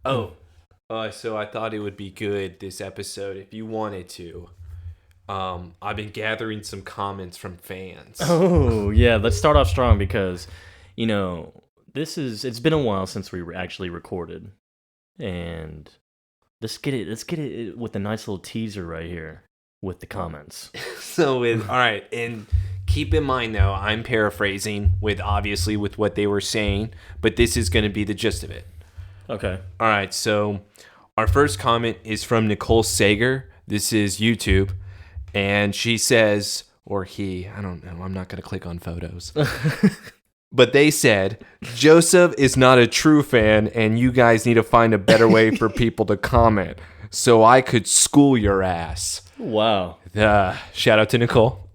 Oh, so I thought it would be good this episode if you wanted to. I've been gathering some comments from fans. Oh, yeah. Let's start off strong because, it's been a while since we actually recorded. And let's get it with a nice little teaser right here with the comments. All right, and keep in mind though, I'm paraphrasing with what they were saying, but this is going to be the gist of it. Okay. All right, so our first comment is from Nicole Sager. This is YouTube, and she says, or he, I don't know, I'm not going to click on photos. But they said, Joseph is not a true fan, and you guys need to find a better way for people to comment so I could school your ass. Wow. Shout out to Nicole.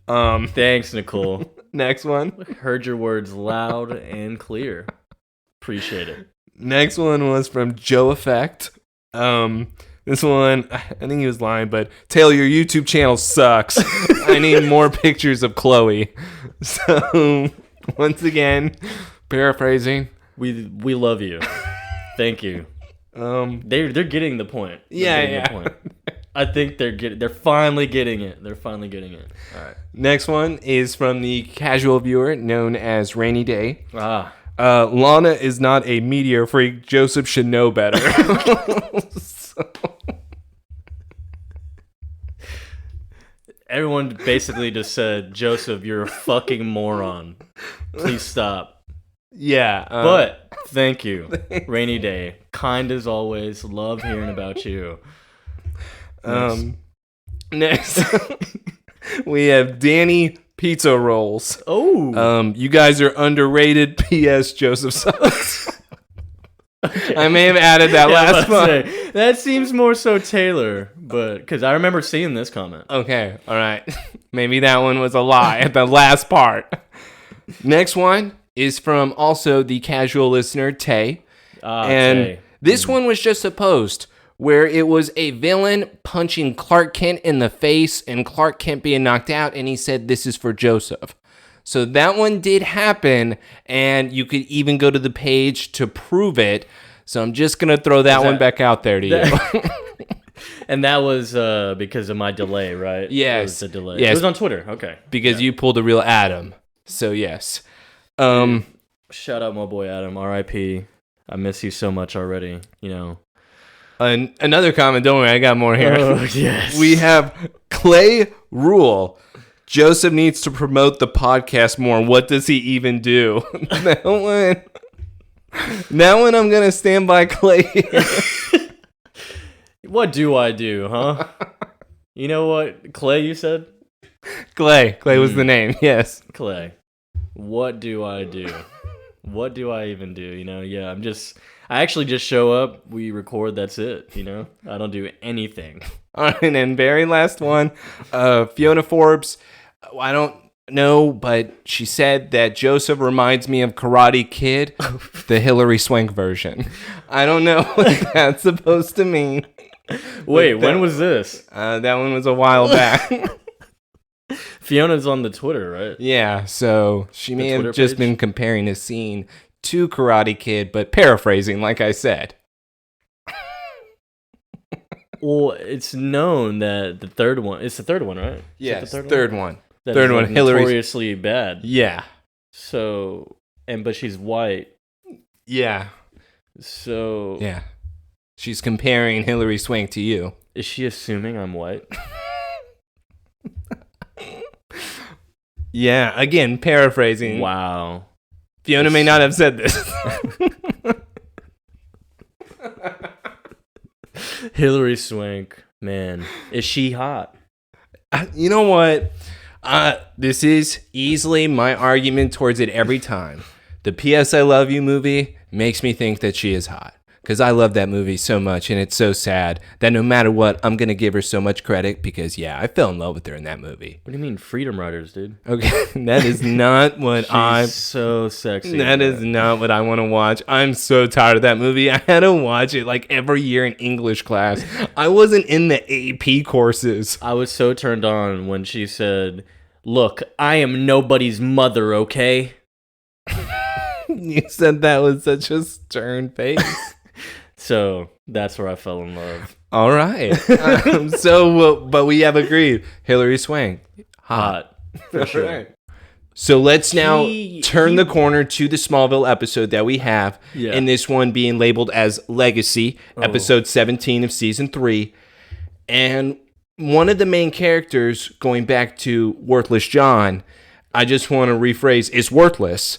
Thanks, Nicole. Next one. Heard your words loud and clear. Appreciate it. Next one was from Joe Effect. This one, I think he was lying, but Taylor, your YouTube channel sucks. I need more pictures of Chloe. So... Once again, paraphrasing. We love you. Thank you. They're getting the point. The point. I think they're finally getting it. They're finally getting it. All right. Next one is from the casual viewer known as Rainy Day. Lana is not a meteor freak. Joseph should know better. Everyone basically just said, Joseph, you're a fucking moron. Please stop. Yeah. But thank you. Rainy Day. Kind as always. Love hearing about you. Next. We have Danny Pizza Rolls. Oh. You guys are underrated. P.S. Joseph sucks. Okay. I may have added that last one. That seems more so Taylor, but because I remember seeing this comment. Okay, all right. Maybe that one was a lie at the last part. Next one is from also the casual listener, Tay. And this one was just a post where it was a villain punching Clark Kent in the face and Clark Kent being knocked out, and he said, "This is for Joseph." So that one did happen, and you could even go to the page to prove it. So I'm just going to throw that one back out there to you. And that was because of my delay, right? Yes. It was the delay. Yes. It was on Twitter. Okay. Because you pulled a real Adam. So, yes. Shout out my boy Adam. R.I.P. I miss you so much already, Another comment. Don't worry, I got more here. Oh, yes. We have Clay Rule. Joseph needs to promote the podcast more. What does he even do? That one I'm going to stand by Clay. What do I do, huh? You know what? Clay, you said? Clay was the name, yes. Clay. What do I do? What do I even do? Yeah, I actually just show up, we record, that's it, I don't do anything. All right, and very last one, Fiona Forbes. I don't know, but she said that Joseph reminds me of Karate Kid, the Hilary Swank version. I don't know what that's supposed to mean. Wait, when was this? That one was a while back. Fiona's on the Twitter, right? Yeah, so she may have just been comparing a scene to Karate Kid, but paraphrasing, like I said. Well, it's known that it's the third one, right? Yeah, third one. That third one, Hillary. Notoriously bad. Yeah. So, but she's white. Yeah. So. Yeah. She's comparing Hilary Swank to you. Is she assuming I'm white? Yeah, again, paraphrasing. Wow. Fiona may not have said this. Hilary Swank, man. Is she hot? You know what? This is easily my argument towards it every time. The P.S. I Love You movie makes me think that she is hot. Because I love that movie so much, and it's so sad that no matter what, I'm going to give her so much credit because, yeah, I fell in love with her in that movie. What do you mean, Freedom Riders, dude? Okay, that is not what She's so sexy. That is not what I want to watch. I'm so tired of that movie. I had to watch it like every year in English class. I wasn't in the AP courses. I was so turned on when she said, "Look, I am nobody's mother, okay?" You said that with such a stern face. So that's where I fell in love. All right. But we have agreed. Hilary Swank. Hot. For sure. Right. So let's now turn the corner to the Smallville episode that we have. Yeah. And this one being labeled as Legacy, episode 17 of season 3. And one of the main characters, going back to Worthless John, I just want to rephrase, is worthless.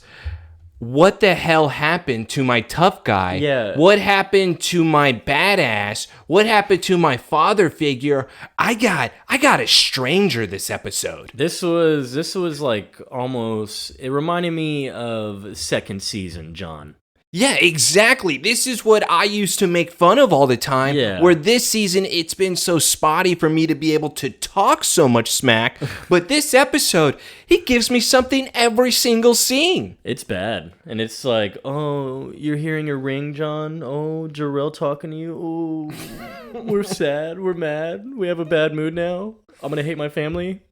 What the hell happened to my tough guy? Yeah. What happened to my badass? What happened to my father figure? I got a stranger this episode. This was like almost, it reminded me of second season, John. Yeah, exactly. This is what I used to make fun of all the time. Yeah. Where this season, it's been so spotty for me to be able to talk so much smack. But this episode, he gives me something every single scene. It's bad. And it's like, oh, you're hearing a ring, John? Oh, Jor-El talking to you? Oh, we're sad. We're mad. We have a bad mood now. I'm going to hate my family.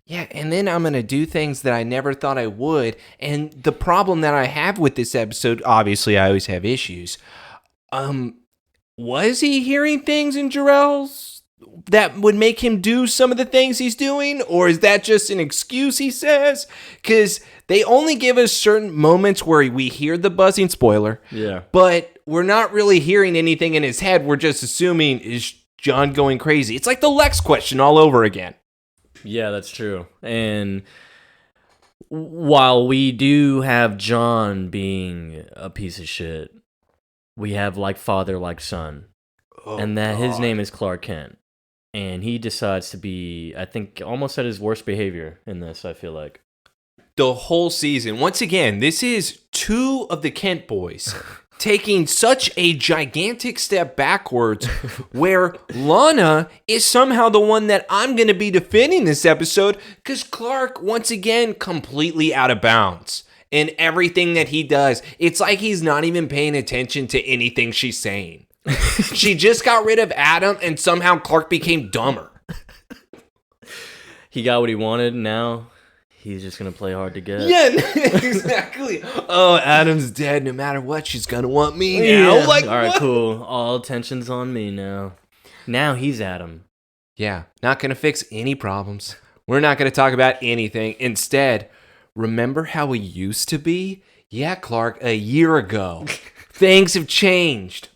Yeah, and then I'm going to do things that I never thought I would. And the problem that I have with this episode, obviously I always have issues. Was he hearing things in Jor-El's that would make him do some of the things he's doing? Or is that just an excuse he says? Because they only give us certain moments where we hear the buzzing, spoiler. Yeah. But we're not really hearing anything in his head. We're just assuming, is John going crazy? It's like the Lex question all over again. Yeah, that's true. And while we do have John being a piece of shit, we have like father, like son. And that his name is Clark Kent. And he decides to be, I think, almost at his worst behavior in this, I feel like. The whole season. Once again, this is 2 of the Kent boys taking such a gigantic step backwards where Lana is somehow the one that I'm going to be defending this episode because Clark, once again, completely out of bounds in everything that he does. It's like he's not even paying attention to anything she's saying. She just got rid of Adam and somehow Clark became dumber. He got what he wanted, now he's just going to play hard to get. Yeah, exactly. Oh, Adam's dead. No matter what, she's going to want me now. Yeah. Like, all right, what? cool. All attention's on me now. Now he's Adam. Yeah, not going to fix any problems. We're not going to talk about anything. Instead, remember how we used to be? Yeah, Clark, a year ago. Things have changed.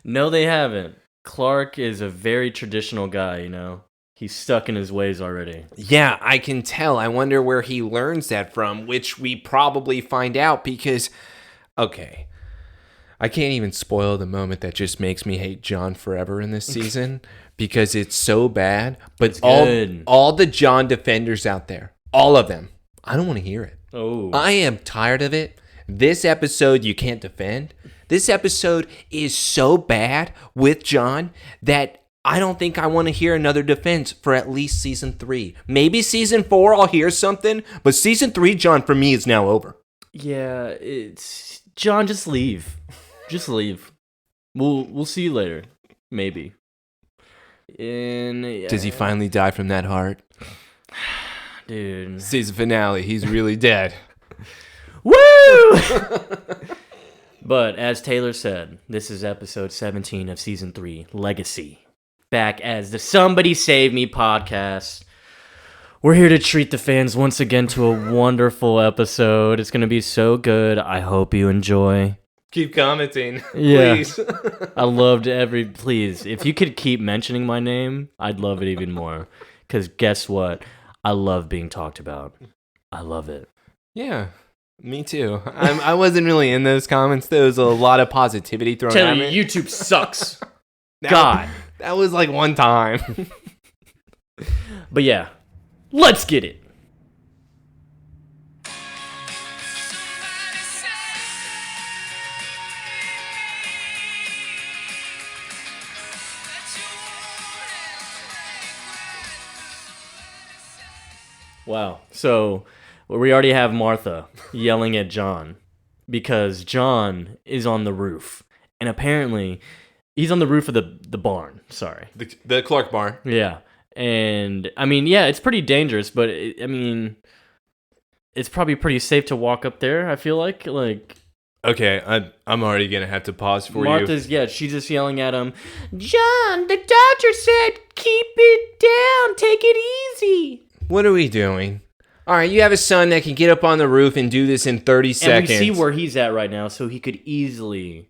No, they haven't. Clark is a very traditional guy, you know? He's stuck in his ways already. Yeah, I can tell. I wonder where he learns that from, which we probably find out because, okay, I can't even spoil the moment that just makes me hate John forever in this season because it's so bad. But all the John defenders out there, all of them, I don't want to hear it. Oh, I am tired of it. This episode you can't defend. This episode is so bad with John that I don't think I want to hear another defense for at least season 3. Maybe season 4 I'll hear something, but season 3, John, for me is now over. yeah, it's John. Just leave. Just leave. We'll see you later. Maybe. Does he finally die from that heart? Dude. Season finale, he's really dead. Woo! But as Taylor said, this is episode 17 of season 3, Legacy. Back as the Somebody Save Me podcast. We're here to treat the fans once again to a wonderful episode. It's going to be so good. I hope you enjoy. Keep commenting, Yeah. please. I loved please, if you could keep mentioning my name, I'd love it even more. Because guess what? I love being talked about. I love it. Yeah, me too. I wasn't really in those comments. There was a lot of positivity thrown at me. YouTube sucks. God. That was like one time. But yeah, let's get it. Wow. So we already have Martha yelling at John because John is on the roof. And apparently he's on the roof of the barn. Sorry. The Clark barn. Yeah. And I mean, yeah, it's pretty dangerous, but I mean, it's probably pretty safe to walk up there. I feel like Okay, I'm already going to have to pause for Martha's, yeah, she's just yelling at him, John, the doctor said keep it down, take it easy. What are we doing? All right, you have a son that can get up on the roof and do this in 30 seconds. And we see where he's at right now, so he could easily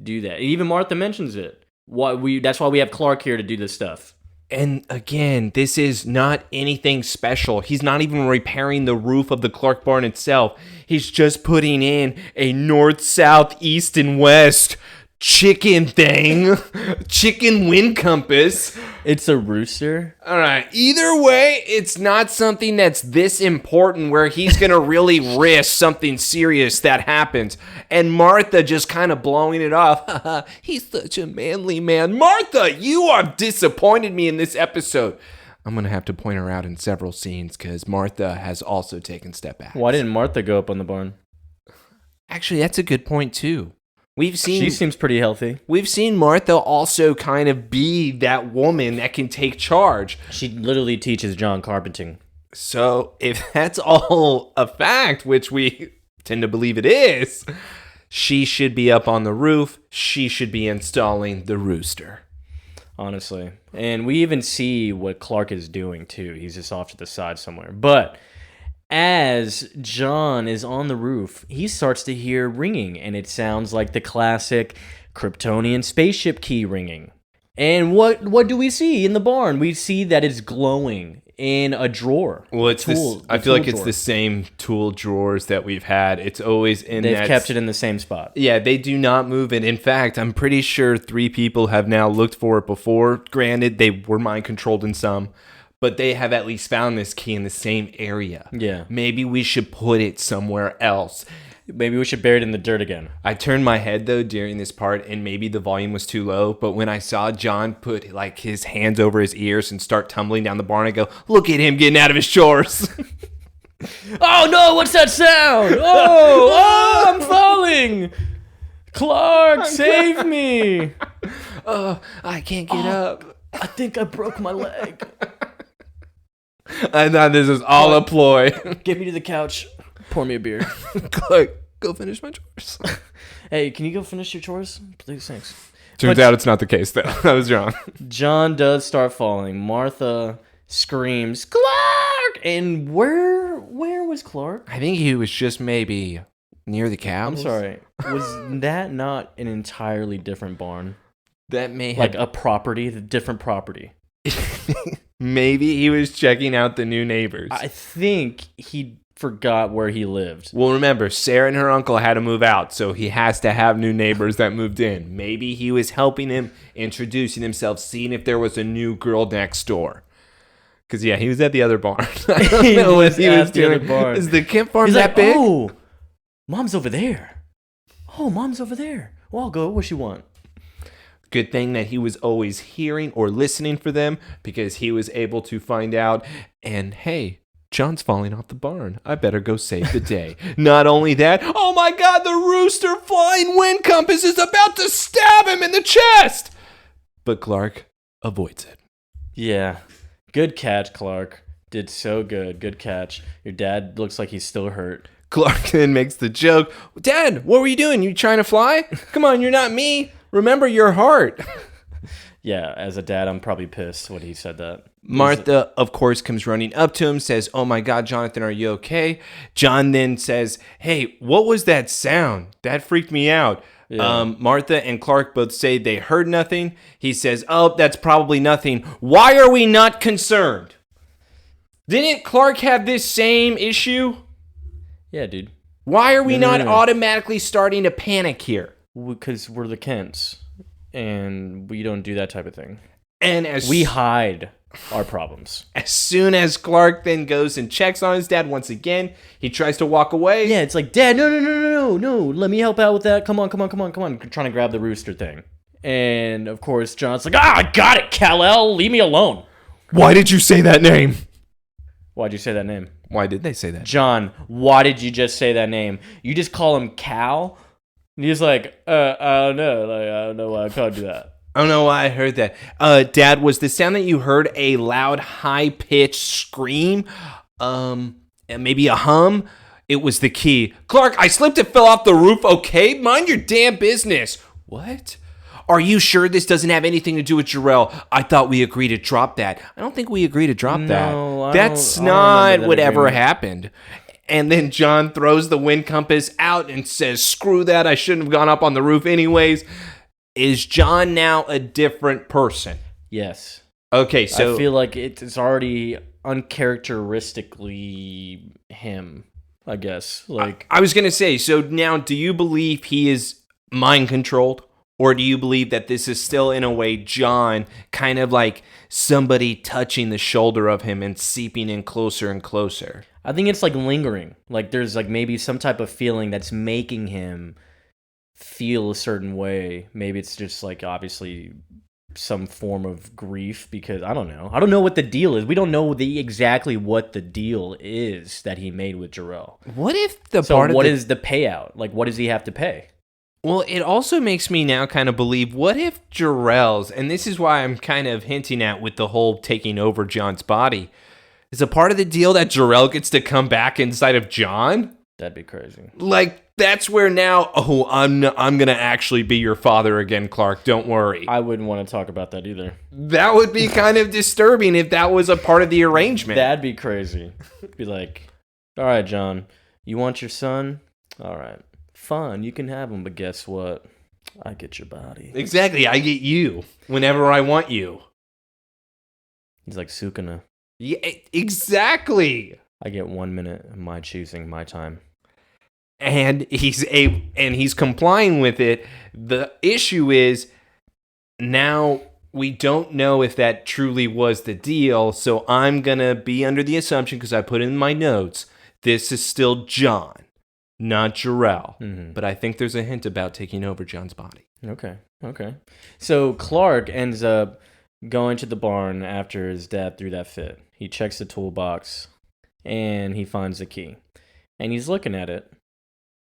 do that. Even Martha mentions it. That's why we have Clark here to do this stuff. And again, this is not anything special. He's not even repairing the roof of the Clark barn itself. He's just putting in a north, south, east, and west chicken thing. Chicken wind compass. It's a rooster. All right. Either way, it's not something that's this important where he's going to really risk something serious that happens. And Martha just kind of blowing it off. He's such a manly man. Martha, you have disappointed me in this episode. I'm going to have to point her out in several scenes because Martha has also taken step back. Why didn't Martha go up on the barn? Actually, that's a good point, too. She seems pretty healthy. We've seen Martha also kind of be that woman that can take charge. She literally teaches John carpenting. So if that's all a fact, which we tend to believe it is, she should be up on the roof. She should be installing the rooster. Honestly. And we even see what Clark is doing, too. He's just off to the side somewhere. But as John is on the roof, he starts to hear ringing, and it sounds like the classic Kryptonian spaceship key ringing. And what do we see in the barn? We see that it's glowing in a drawer. Well, I feel like it's the same tool drawers that we've had. It's always in They've kept it in the same spot. Yeah, they do not move it. In fact, I'm pretty sure 3 people have now looked for it before. Granted, they were mind controlled in some. But they have at least found this key in the same area. Yeah. Maybe we should put it somewhere else. Maybe we should bury it in the dirt again. I turned my head, though, during this part, and maybe the volume was too low. But when I saw John put, like, his hands over his ears and start tumbling down the barn, I go, look at him getting out of his chores. Oh, no, what's that sound? Oh, I'm falling. Clark, save me. Oh, I can't get up. I think I broke my leg. I thought this was all a ploy. Get me to the couch. Pour me a beer. Clark, go finish my chores. Hey, can you go finish your chores? Please, thanks. Turns out it's not the case, though. I was wrong. John does start falling. Martha screams, Clark! And where was Clark? I think he was just maybe near the cows. I'm sorry. Was that not an entirely different barn? That may have... Like a property, the different property. Maybe he was checking out the new neighbors. I think he forgot where he lived. Well, remember, Sarah and her uncle had to move out, so he has to have new neighbors that moved in. Maybe he was helping him, introducing himself, seeing if there was a new girl next door. Because, yeah, he was at the other barn. I don't know what he was doing. Is the Kemp farm that big? Oh, Mom's over there. Oh, Mom's over there. Well, I'll go. What you want? Good thing that he was always hearing or listening for them because he was able to find out. And hey, John's falling off the barn. I better go save the day. Not only that, oh my God, the rooster flying wind compass is about to stab him in the chest. But Clark avoids it. Yeah. Good catch, Clark. Did so good. Good catch. Your dad looks like he's still hurt. Clark then makes the joke. Dad, what were you doing? You trying to fly? Come on, you're not me. Remember your heart. Yeah, as a dad, I'm probably pissed when he said that. Martha, of course, comes running up to him, says, oh my God, Jonathan, are you okay? John then says, hey, what was that sound? That freaked me out. Yeah. Martha and Clark both say they heard nothing. He says, oh, that's probably nothing. Why are we not concerned? Didn't Clark have this same issue? Yeah, dude. Why are we not automatically starting to panic here? Because we're the Kents, and we don't do that type of thing. And as we hide our problems. As soon as Clark then goes and checks on his dad once again, he tries to walk away. Yeah, it's like, Dad, no, let me help out with that. Come on. Trying to grab the rooster thing. And, of course, John's like, I got it, Kal-El. Leave me alone. Why did you say that name? Why'd you say that name? Why did they say that? John, why did you just say that name? You just call him Cal? And he's like, I don't know. I don't know why I called you that. I don't know why I heard that. Dad, was the sound that you heard a loud, high-pitched scream? Maybe a hum? It was the key. Clark, I slipped and fell off the roof, okay? Mind your damn business. What? Are you sure this doesn't have anything to do with Jor-El? I thought we agreed to drop that. I don't think we agreed to drop that. That's not whatever happened. And then John throws the wind compass out and says, screw that. I shouldn't have gone up on the roof anyways. Is John now a different person? Yes. Okay, so... I feel like it's already uncharacteristically him, I guess. Like I was going to say, so now do you believe he is mind-controlled? Or do you believe that this is still, in a way, John, kind of like somebody touching the shoulder of him and seeping in closer and closer? I think it's like lingering. Like there's like maybe some type of feeling that's making him feel a certain way. Maybe it's just like obviously some form of grief because I don't know. I don't know what the deal is. We don't know exactly what the deal is that he made with Jor-El. What if what is the payout? Like what does he have to pay? Well, it also makes me now kind of believe, what if Jor-El's, and this is why I'm kind of hinting at with the whole taking over John's body, is a part of the deal that Jor-El gets to come back inside of John? That'd be crazy. Like, that's where now, I'm going to actually be your father again, Clark, don't worry. I wouldn't want to talk about that either. That would be kind of disturbing if that was a part of the arrangement. That'd be crazy. Be like, all right, John, you want your son? All right. Fine, you can have him, but guess what? I get your body. Exactly, I get you whenever I want you. He's like Sukuna. Yeah, exactly. I get 1 minute of my choosing, my time. And he's complying with it. The issue is now we don't know if that truly was the deal, so I'm going to be under the assumption, because I put in my notes, this is still John. Not Jor-El, but I think there's a hint about taking over John's body. Okay. So Clark ends up going to the barn after his dad threw that fit. He checks the toolbox, and he finds the key. And he's looking at it.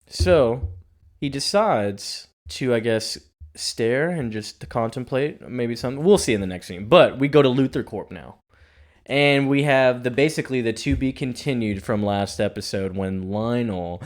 So he decides to, I guess, stare and just to contemplate maybe something. We'll see in the next scene. But we go to Luthor Corp now. And we have basically the to be continued from last episode when Lionel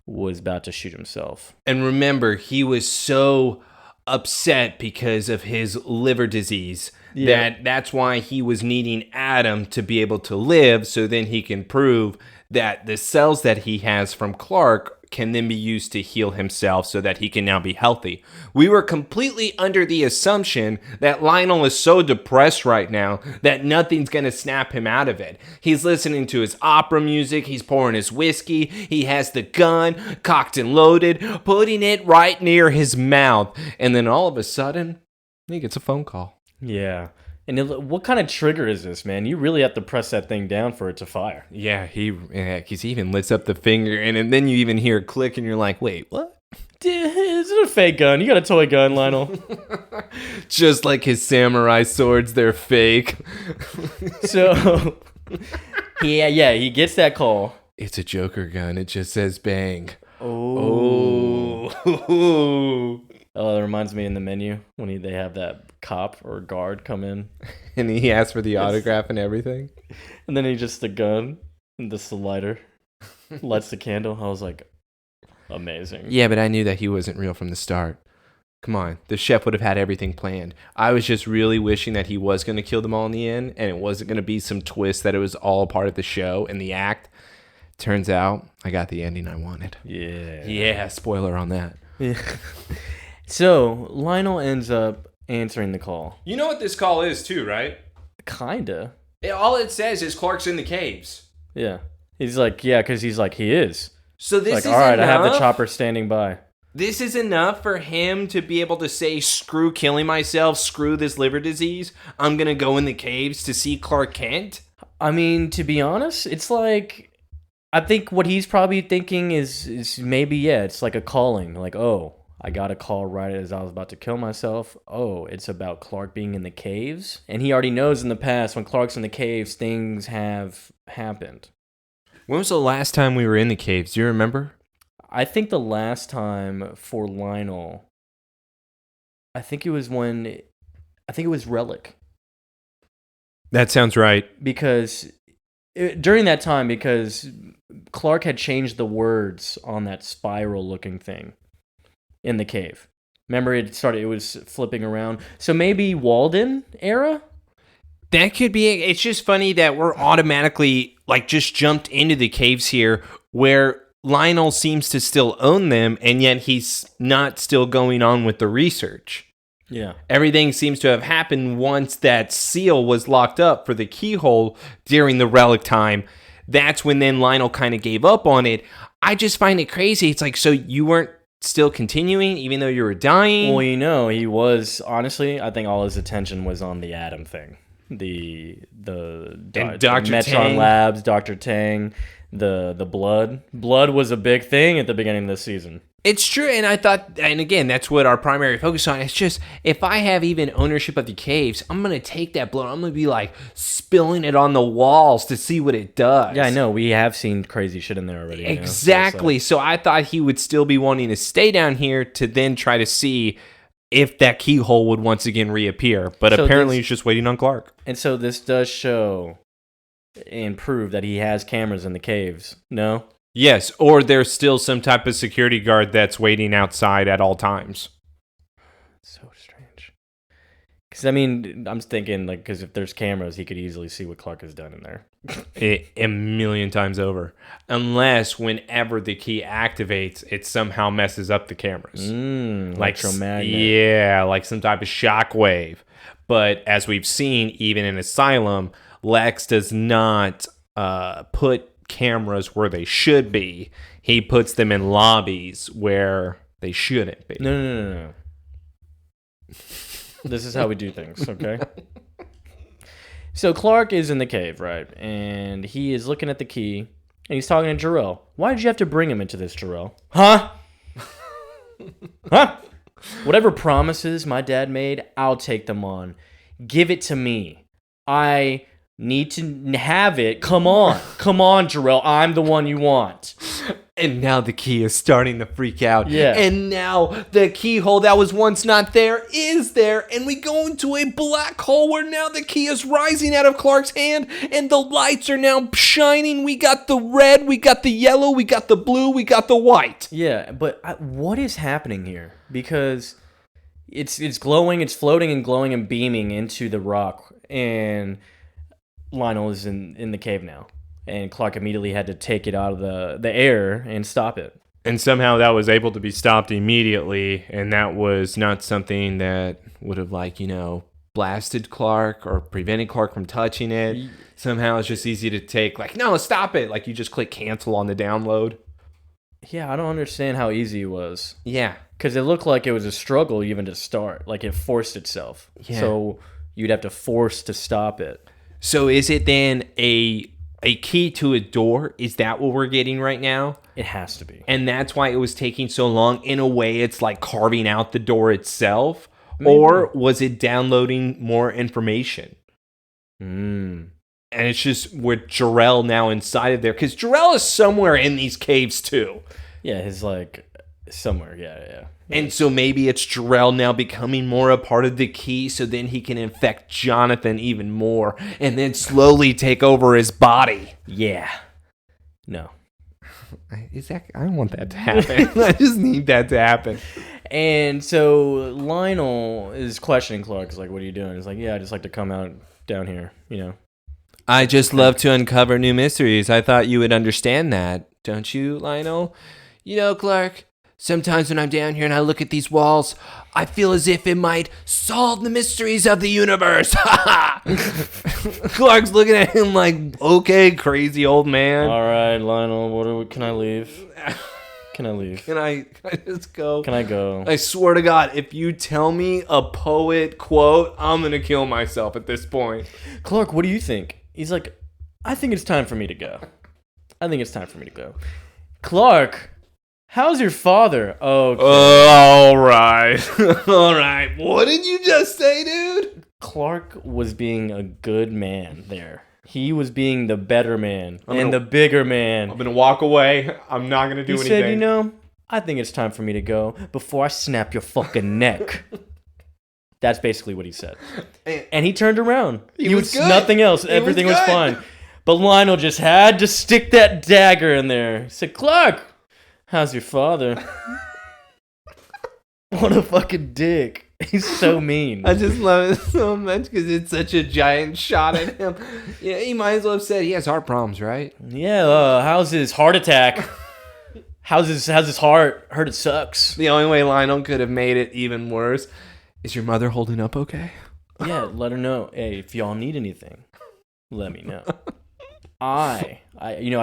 was about to shoot himself. And remember, he was so upset because of his liver disease that's why he was needing Adam to be able to live, so then he can prove that the cells that he has from Clark can then be used to heal himself so that he can now be healthy. We were completely under the assumption that Lionel is so depressed right now that nothing's going to snap him out of it. He's listening to his opera music, he's pouring his whiskey, he has the gun cocked and loaded, putting it right near his mouth, and then all of a sudden, he gets a phone call. Yeah. And what kind of trigger is this, man? You really have to press that thing down for it to fire. Yeah, he even lifts up the finger, and then you even hear a click, and you're like, wait, what? Is it a fake gun? You got a toy gun, Lionel. Just like his samurai swords, they're fake. So, he gets that call. It's a Joker gun. It just says bang. Oh, that reminds me in the menu when they have that cop or guard come in. And he asks for the autograph and everything. And then he just the gun and the lighter lights the candle. I was like, amazing. Yeah, but I knew that he wasn't real from the start. Come on, the chef would have had everything planned. I was just really wishing that he was going to kill them all in the end, and it wasn't going to be some twist that it was all part of the show and the act. Turns out, I got the ending I wanted. Yeah, spoiler on that. Yeah. So, Lionel ends up answering the call. You know what this call is too, right? Kinda. All it says is Clark's in the caves. Yeah. He's like, yeah, because he's like, he is. So this like, is all right, enough? I have the chopper standing by. This is enough for him to be able to say, screw killing myself, screw this liver disease. I'm going to go in the caves to see Clark Kent? I mean, to be honest, it's like, I think what he's probably thinking is maybe, it's like a calling. Like, oh, I got a call right as I was about to kill myself. Oh, it's about Clark being in the caves. And he already knows in the past when Clark's in the caves, things have happened. When was the last time we were in the caves? Do you remember? I think the last time for Lionel, I think it was Relic. That sounds right. Because during that time, because Clark had changed the words on that spiral-looking thing in the cave. Remember, it was flipping around. So maybe Walden era? That could be it. It's just funny that we're automatically, like, just jumped into the caves here where Lionel seems to still own them, and yet he's not still going on with the research. Yeah. Everything seems to have happened once that seal was locked up for the keyhole during the relic time. That's when then Lionel kind of gave up on it. I just find it crazy. It's like, so you weren't still continuing even though you were dying? Well, he was, honestly, I think all his attention was on the Atom thing. The Dr. Metron Tang. Labs, Dr. Tang, the blood. Blood was a big thing at the beginning of this season. It's true, and I thought, and again, that's what our primary focus on. It's just, if I have even ownership of the caves, I'm going to take that blood, I'm going to be like spilling it on the walls to see what it does. Yeah, I know. We have seen crazy shit in there already. Exactly. So I thought he would still be wanting to stay down here to then try to see if that keyhole would once again reappear. But apparently he's just waiting on Clark. And so this does show and prove that he has cameras in the caves, no? Yes, or there's still some type of security guard that's waiting outside at all times. So strange. Because, I mean, I'm thinking, like, because if there's cameras, he could easily see what Clark has done in there. A million times over. Unless whenever the key activates, it somehow messes up the cameras. Like electromagnet. Yeah, like some type of shockwave. But as we've seen, even in Asylum, Lex does not put cameras where they should be. He puts them in lobbies where they shouldn't be. No. This is how we do things, okay? So Clark is in the cave, right? And he is looking at the key, and he's talking to Jor-El. Why did you have to bring him into this, Jor-El? Huh? Huh? Whatever promises my dad made, I'll take them on. Give it to me. I need to have it. Come on, Jor-El. I'm the one you want. And now the key is starting to freak out. Yeah. And now the keyhole that was once not there is there. And we go into a black hole where now the key is rising out of Clark's hand. And the lights are now shining. We got the red, we got the yellow, we got the blue, we got the white. Yeah, but what is happening here? Because it's glowing, it's floating and glowing and beaming into the rock. And Lionel is in the cave now. And Clark immediately had to take it out of the air and stop it. And somehow that was able to be stopped immediately. And that was not something that would have, blasted Clark or prevented Clark from touching it. Somehow it's just easy to take, no, stop it. Like, you just click cancel on the download. Yeah, I don't understand how easy it was. Yeah. Because it looked like it was a struggle even to start. Like, it forced itself. Yeah. So you'd have to force to stop it. So is it then a key to a door? Is that what we're getting right now? It has to be. And that's why it was taking so long. In a way, it's like carving out the door itself. Maybe. Or was it downloading more information? And it's just with Jor-El now inside of there. Because Jor-El is somewhere in these caves too. Yeah, his somewhere. Yeah. And so maybe it's Jor-El now becoming more a part of the key, so then he can infect Jonathan even more, and then slowly take over his body. Yeah. No. I want that to happen. I just need that to happen. And so Lionel is questioning Clark. He's like, what are you doing? He's like, yeah, I just like to come out down here, I just love to uncover new mysteries. I thought you would understand that. Don't you, Lionel? Clark, sometimes when I'm down here and I look at these walls, I feel as if it might solve the mysteries of the universe. Clark's looking at him like, okay, crazy old man. All right, Lionel, can I leave? Can I leave? Can I just go? Can I go? I swear to God, if you tell me a poet quote, I'm going to kill myself at this point. Clark, what do you think? He's like, I think it's time for me to go. Clark, how's your father? Okay. All right. All right. What did you just say, dude? Clark was being a good man there. He was being the better man and the bigger man. I'm going to walk away. I'm not going to do anything. He said, I think it's time for me to go before I snap your fucking neck. That's basically what he said. And he turned around. He was good. Nothing else. Everything was fine. But Lionel just had to stick that dagger in there. He said, Clark, how's your father? What a fucking dick. He's so mean. I just love it so much because it's such a giant shot at him. Yeah, he might as well have said he has heart problems, right? Yeah, how's his heart attack? How's his heart? Heard it sucks. The only way Lionel could have made it even worse is your mother holding up okay? Yeah, let her know. Hey, if y'all need anything, let me know. I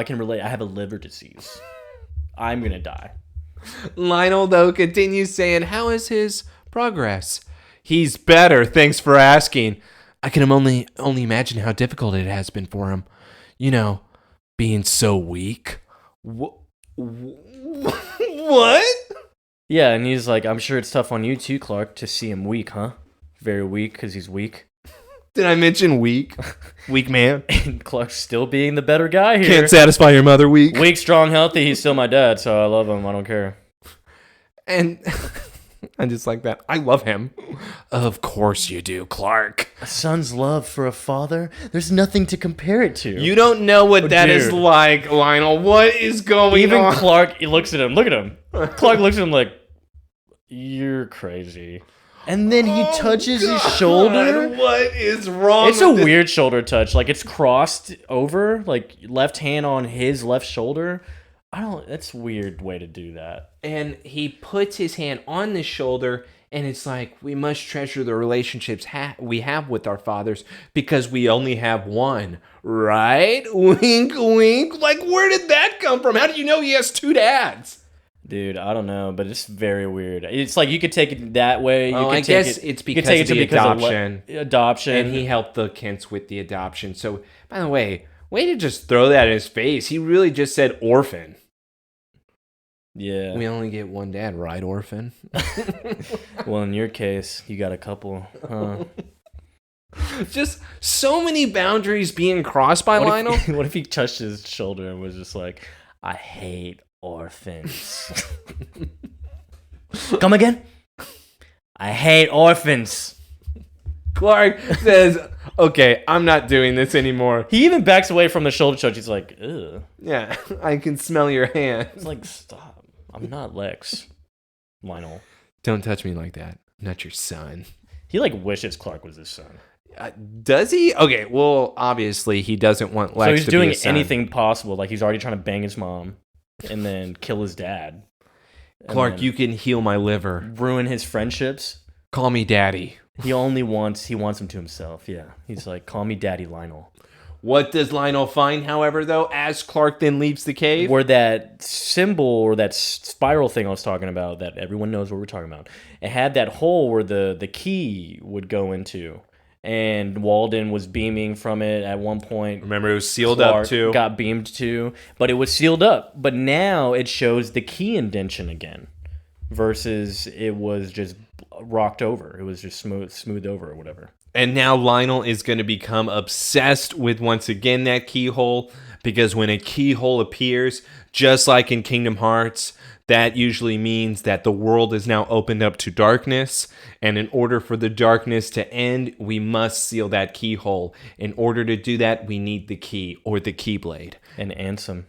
can relate. I have a liver disease. I'm gonna die. Lionel, though, continues saying, how is his progress? He's better, thanks for asking. I can only imagine how difficult it has been for him. You know, being so weak. What? Yeah, and he's like, I'm sure it's tough on you too, Clark, to see him weak, huh? Very weak, because he's weak. Did I mention weak? Weak man? And Clark's still being the better guy here. Can't satisfy your mother, weak. Weak, strong, healthy, he's still my dad, so I love him, I don't care. And I just like that. I love him. Of course you do, Clark. A son's love for a father? There's nothing to compare it to. You don't know what that is like, Lionel. What is going on? Even Clark, he looks at him. Look at him. Clark looks at him like, you're crazy. And then he touches his shoulder. What is wrong? It's a weird shoulder touch. Like, it's crossed over, like left hand on his left shoulder. That's a weird way to do that. And he puts his hand on the shoulder, and it's like, we must treasure the relationships we have with our fathers because we only have one, right? Wink, wink. Like, where did that come from? How do you know he has two dads? Dude, I don't know, but it's very weird. It's like you could take it that way. I guess it's because of the adoption. Adoption. And he helped the Kents with the adoption. So, by the way to just throw that in his face. He really just said orphan. Yeah. We only get one dad, right, orphan? Well, in your case, you got a couple, huh? Just so many boundaries being crossed by Lionel. What if he touched his shoulder and was just like, I hate orphans. Come again? I hate orphans. Clark says, okay, I'm not doing this anymore. He even backs away from the shoulder touch. He's like, ugh. Yeah, I can smell your hand. It's like, stop. I'm not Lex. Lionel. Don't touch me like that. I'm not your son. He like wishes Clark was his son. Does he? Okay, well, obviously he doesn't want Lex to be his son. So he's doing anything possible. Like he's already trying to bang his mom and then kill his dad. Clark, you can heal my liver. Ruin his friendships. Call me daddy. He wants him to himself. Yeah. He's like, call me Daddy Lionel. What does Lionel find, however, though, as Clark then leaves the cave? Where that symbol or that spiral thing I was talking about, that everyone knows what we're talking about, it had that hole where the key would go into. And Walden was beaming from it at one point. Remember, it was sealed up, too. Got beamed, too. But it was sealed up. But now it shows the key indention again. Versus it was just rocked over. It was just smoothed over or whatever. And now Lionel is going to become obsessed with, once again, that keyhole. Because when a keyhole appears, just like in Kingdom Hearts, that usually means that the world is now opened up to darkness. And in order for the darkness to end, we must seal that keyhole. In order to do that, we need the key or the Keyblade. And Ansem.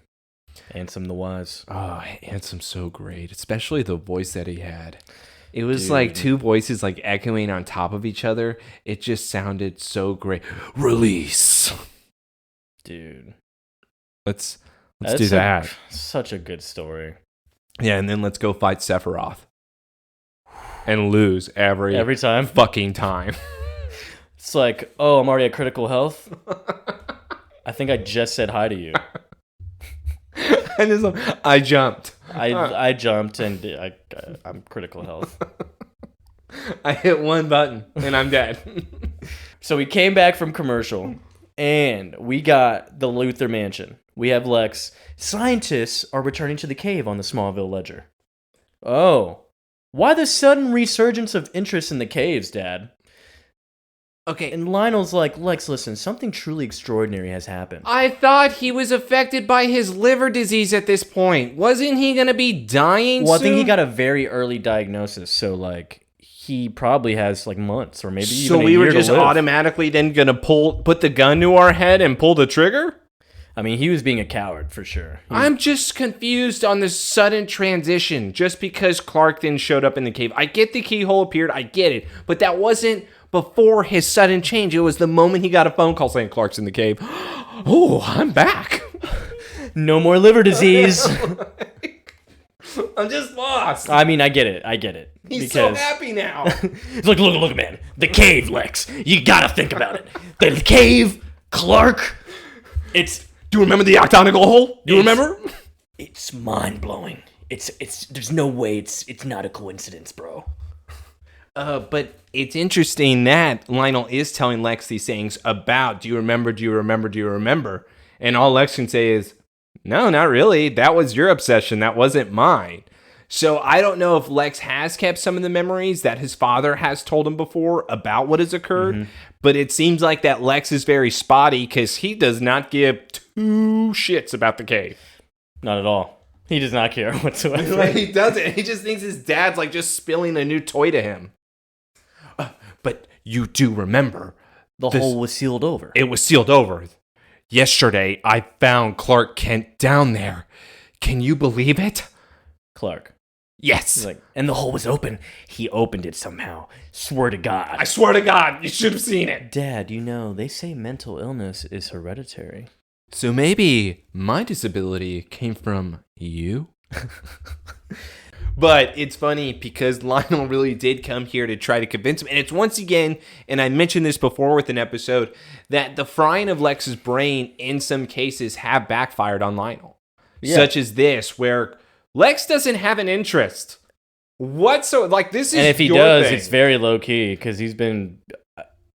Ansem the Wise. Oh, Ansem's so great. Especially the voice that he had. It was like two voices like echoing on top of each other. It just sounded so great. Release. Dude. Let's do that. Such a good story. Yeah, and then let's go fight Sephiroth. And lose every time. Fucking time. It's like, oh, I'm already at critical health. I think I just said hi to you. I jumped. I jumped and I'm critical health. I hit one button and I'm dead. So we came back from commercial and we got the Luthor Mansion. We have Lex. Scientists are returning to the cave on the Smallville Ledger. Oh. Why the sudden resurgence of interest in the caves, Dad? Okay, and Lionel's like, Lex, listen, something truly extraordinary has happened. I thought he was affected by his liver disease at this point. Wasn't he going to be dying soon? I think he got a very early diagnosis, so, like, he probably has, like, months or maybe even a year to live. So we were just automatically then going to put the gun to our head and pull the trigger? I mean, he was being a coward for sure. I'm just confused on this sudden transition just because Clark then showed up in the cave. I get the keyhole appeared, I get it, but that wasn't before his sudden change. It was the moment he got a phone call saying Clark's in the cave. Oh, I'm back. No more liver disease. I'm just lost. I mean, I get it. He's so happy now. Look, man. The cave, Lex. You gotta think about it. The cave, Clark. Do you remember the octagonal hole? Do you remember? It's mind-blowing. There's no way it's not a coincidence, bro. But it's interesting that Lionel is telling Lex these things about, do you remember? And all Lex can say is, no, not really. That was your obsession. That wasn't mine. So I don't know if Lex has kept some of the memories that his father has told him before about what has occurred, but it seems like that Lex is very spotty because he does not give two shits about the cave. Not at all. He does not care whatsoever. Like, he doesn't. He just thinks his dad's like just spilling a new toy to him. But you do remember. The hole was sealed over. It was sealed over. Yesterday, I found Clark Kent down there. Can you believe it? Clark. Yes. He's like, and the hole was open. He opened it somehow. Swear to God. I swear to God, you should have seen it. Dad, they say mental illness is hereditary. So maybe my disability came from you? But it's funny because Lionel really did come here to try to convince him. And it's once again, and I mentioned this before with an episode, that the frying of Lex's brain in some cases have backfired on Lionel. Yeah. Such as this, where Lex doesn't have an interest whatsoever. Like, this is your thing. And if he does, it's very low-key because he's been...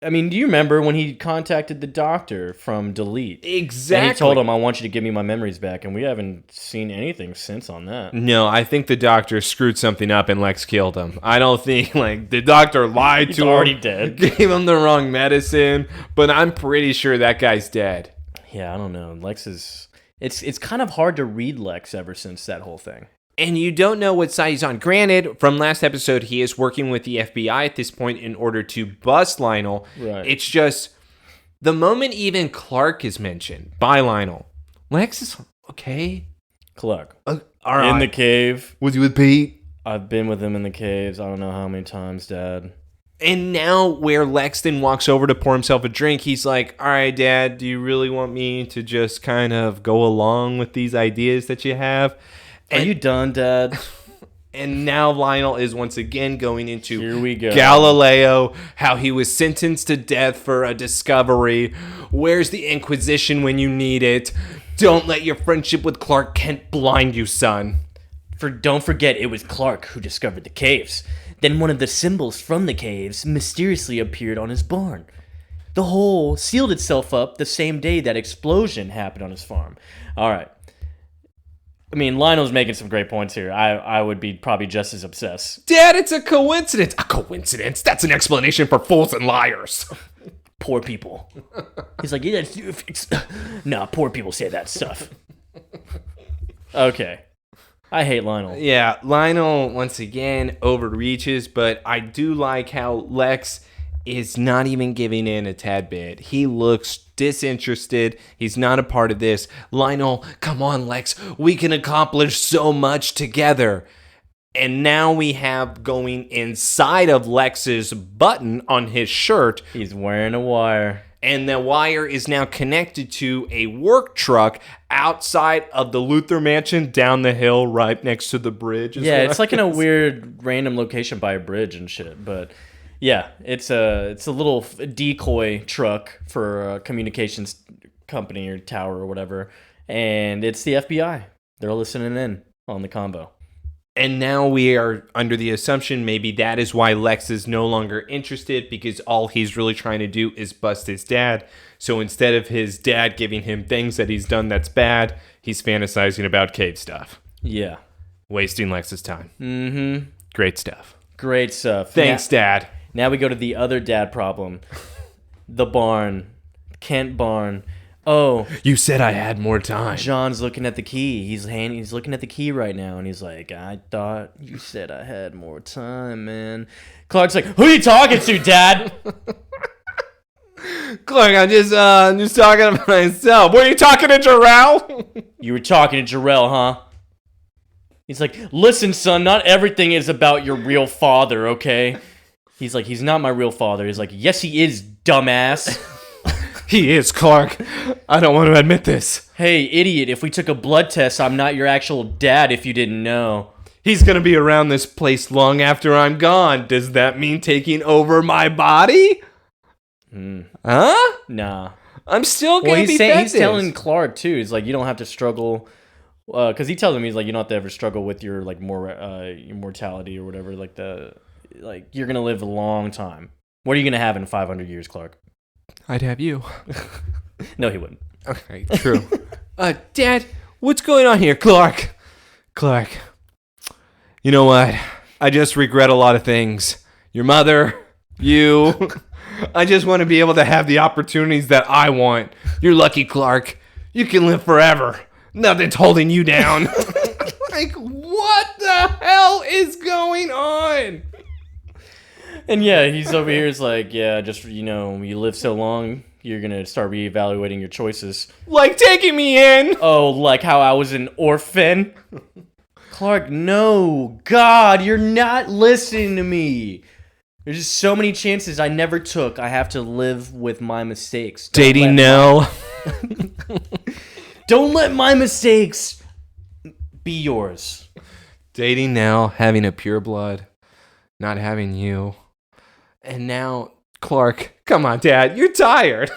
I mean, do you remember when he contacted the doctor from Delete? Exactly. And he told him, I want you to give me my memories back. And we haven't seen anything since on that. No, I think the doctor screwed something up and Lex killed him. I don't think, the doctor lied to him. He's already dead. Gave him the wrong medicine. But I'm pretty sure that guy's dead. Yeah, I don't know. Lex is... It's kind of hard to read Lex ever since that whole thing. And you don't know what side he's on. Granted, from last episode, he is working with the FBI at this point in order to bust Lionel. Right. It's just, the moment even Clark is mentioned by Lionel, Lex is, okay. Clark. All right. In the cave. Was he with Pete? I've been with him in the caves. I don't know how many times, Dad. And now where Lex then walks over to pour himself a drink, he's like, all right, Dad, do you really want me to just kind of go along with these ideas that you have? Are you done, Dad? And now Lionel is once again going into Here we go. Galileo, how he was sentenced to death for a discovery. Where's the Inquisition when you need it? Don't let your friendship with Clark Kent blind you, son. Don't forget, it was Clark who discovered the caves. Then one of the symbols from the caves mysteriously appeared on his barn. The hole sealed itself up the same day that explosion happened on his farm. All right. I mean, Lionel's making some great points here. I would be probably just as obsessed. Dad, it's a coincidence. A coincidence? That's an explanation for fools and liars. Poor people. He's like, yeah, nah, poor people say that stuff. Okay. I hate Lionel. Yeah, Lionel, once again, overreaches, but I do like how Lex is not even giving in a tad bit. He looks disinterested. He's not a part of this. Lionel, come on, Lex. We can accomplish so much together. And now we have going inside of Lex's button on his shirt. He's wearing a wire. And the wire is now connected to a work truck outside of the Luthor mansion down the hill right next to the bridge. Yeah, it's like in a weird random location by a bridge and shit, but... Yeah, it's a little decoy truck for a communications company or tower or whatever, and it's the FBI. They're listening in on the combo. And now we are under the assumption maybe that is why Lex is no longer interested, because all he's really trying to do is bust his dad. So instead of his dad giving him things that he's done that's bad, he's fantasizing about cave stuff. Yeah. Wasting Lex's time. Mm-hmm. Great stuff. Great stuff. Thanks, Dad. Now we go to the other dad problem. The barn. Kent barn. Oh. You said I had more time. John's looking at the key. He's looking at the key right now, and he's like, I thought you said I had more time, man. Clark's like, who are you talking to, Dad? Clark, I'm just talking to myself. Were you talking to Jor-El? You were talking to Jor-El, huh? He's like, listen, son, not everything is about your real father, okay? He's like, he's not my real father. He's like, yes, he is, dumbass. He is, Clark. I don't want to admit this. Hey, idiot, if we took a blood test, I'm not your actual dad if you didn't know. He's going to be around this place long after I'm gone. Does that mean taking over my body? Huh? Nah. I'm still going to be he's telling Clark, too. He's like, you don't have to struggle... because he tells him, he's like, you don't have to ever struggle with your like your mortality or whatever. Like you're gonna live a long time. What are you gonna have in 500 years, Clark? I'd have you. No, he wouldn't. Okay, true. Dad, what's going on here, Clark? Clark, you know what? I just regret a lot of things. Your mother, you. I just want to be able to have the opportunities that I want. You're lucky, Clark. You can live forever. Nothing's holding you down. Like, what the hell is going on? And yeah, he's over here. It's like, yeah, just, you live so long, you're going to start reevaluating your choices. Like taking me in. Oh, like how I was an orphan? Clark, no. God, you're not listening to me. There's just so many chances I never took. I have to live with my mistakes. Dating Nell. Don't let my mistakes be yours. Dating now, having a pure blood, not having you. And now, Clark, come on, Dad, you're tired.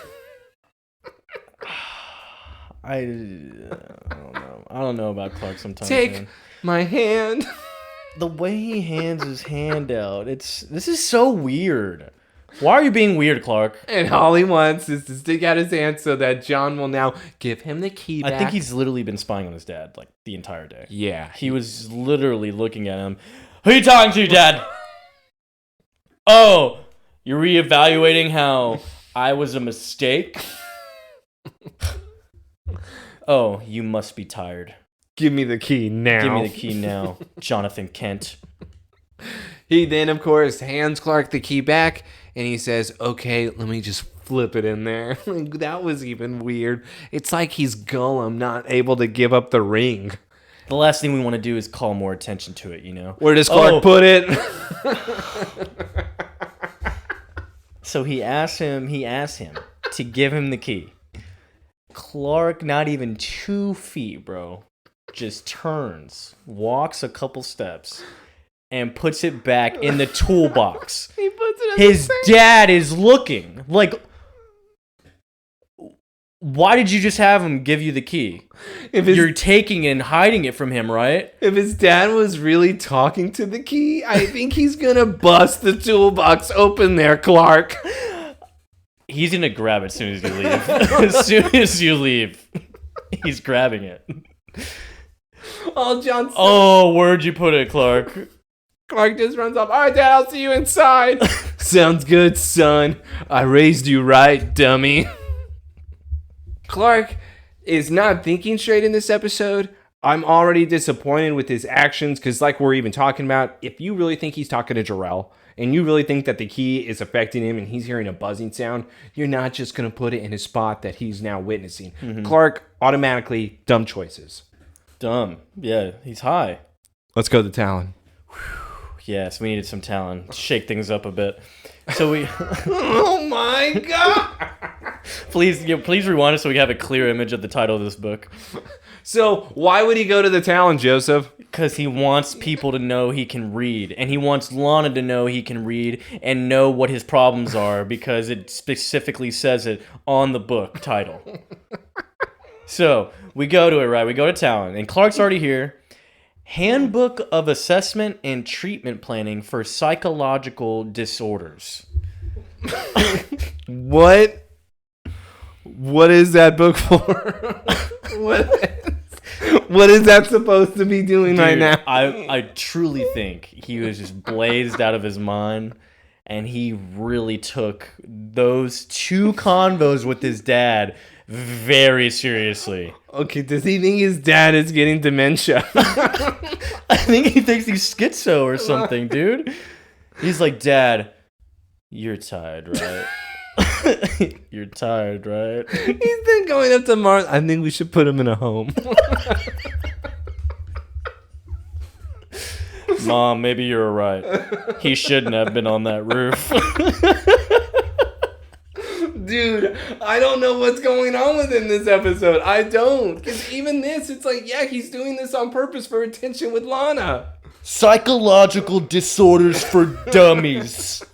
I don't know. I don't know about Clark sometimes. Take my hand. The way he hands his hand out, this is so weird. Why are you being weird, Clark? And all he wants is to stick out his hand so that John will now give him the key back. I think he's literally been spying on his dad, like, the entire day. Yeah. He was literally looking at him. Who are you talking to, Dad? Oh, you're reevaluating how I was a mistake? Oh, you must be tired. Give me the key now. Give me the key now, Jonathan Kent. He then, of course, hands Clark the key back, and he says, okay, let me just flip it in there. That was even weird. It's like he's Gollum, not able to give up the ring. The last thing we want to do is call more attention to it, Where does Clark put it? So he asked him to give him the key. Clark, not even 2 feet, bro, just turns, walks a couple steps, and puts it back in the toolbox. He puts it in His dad is looking. Like, why did you just have him give you the key? You're taking and hiding it from him, right? If his dad was really talking to the key, I think he's going to bust the toolbox open there, Clark. He's going to grab it as soon as you leave. As soon as you leave, he's grabbing it. Oh, John. Oh, where'd you put it, Clark? Clark just runs off. All right, Dad, I'll see you inside. Sounds good, son. I raised you right, dummy. Clark is not thinking straight in this episode. I'm already disappointed with his actions because, like we're even talking about, if you really think he's talking to Jor-El and you really think that the key is affecting him and he's hearing a buzzing sound, you're not just going to put it in a spot that he's now witnessing. Mm-hmm. Clark, automatically, dumb choices. Dumb. Yeah, he's high. Let's go to Talon. Yes, we needed some Talon. Shake things up a bit. So we... Oh my God! Please rewind it so we have a clear image of the title of this book. So why would he go to the Talon, Joseph? Because he wants people to know he can read. And he wants Lana to know he can read and know what his problems are because it specifically says it on the book title. So we go to it, right? We go to Talon. And Clark's already here. Handbook of Assessment and Treatment Planning for Psychological Disorders. What is that book for? What is that supposed to be doing right now? I truly think he was just blazed out of his mind, and he really took those 2 convos with his dad very seriously. Okay, does he think his dad is getting dementia? I think he thinks he's schizo or something, dude. He's like, Dad, you're tired, right? You're tired, right? He's been going up to Mars. I think we should put him in a home. Mom, maybe you're right. He shouldn't have been on that roof. Dude, I don't know what's going on with him this episode. I don't. Because even this, it's like, yeah, he's doing this on purpose for attention with Lana. Psychological disorders for dummies.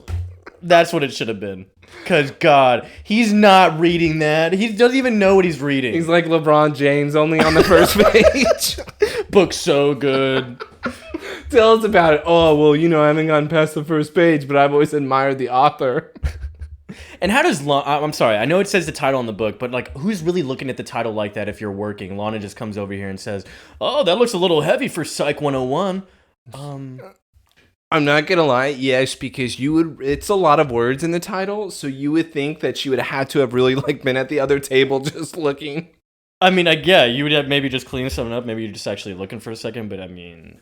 That's what it should have been. Because, God, he's not reading that. He doesn't even know what he's reading. He's like LeBron James, only on the first page. Book's so good. Tell us about it. Oh, well, I haven't gotten past the first page, but I've always admired the author. And how does I'm sorry, I know it says the title in the book, but like, who's really looking at the title like that if you're working? Lana just comes over here and says, "Oh, that looks a little heavy for Psych 101." I'm not gonna lie, yes, because it's a lot of words in the title, so you would think that she would have had to have really like been at the other table just looking. I mean, yeah, you would have maybe just cleaned something up. Maybe you're just actually looking for a second, but I mean,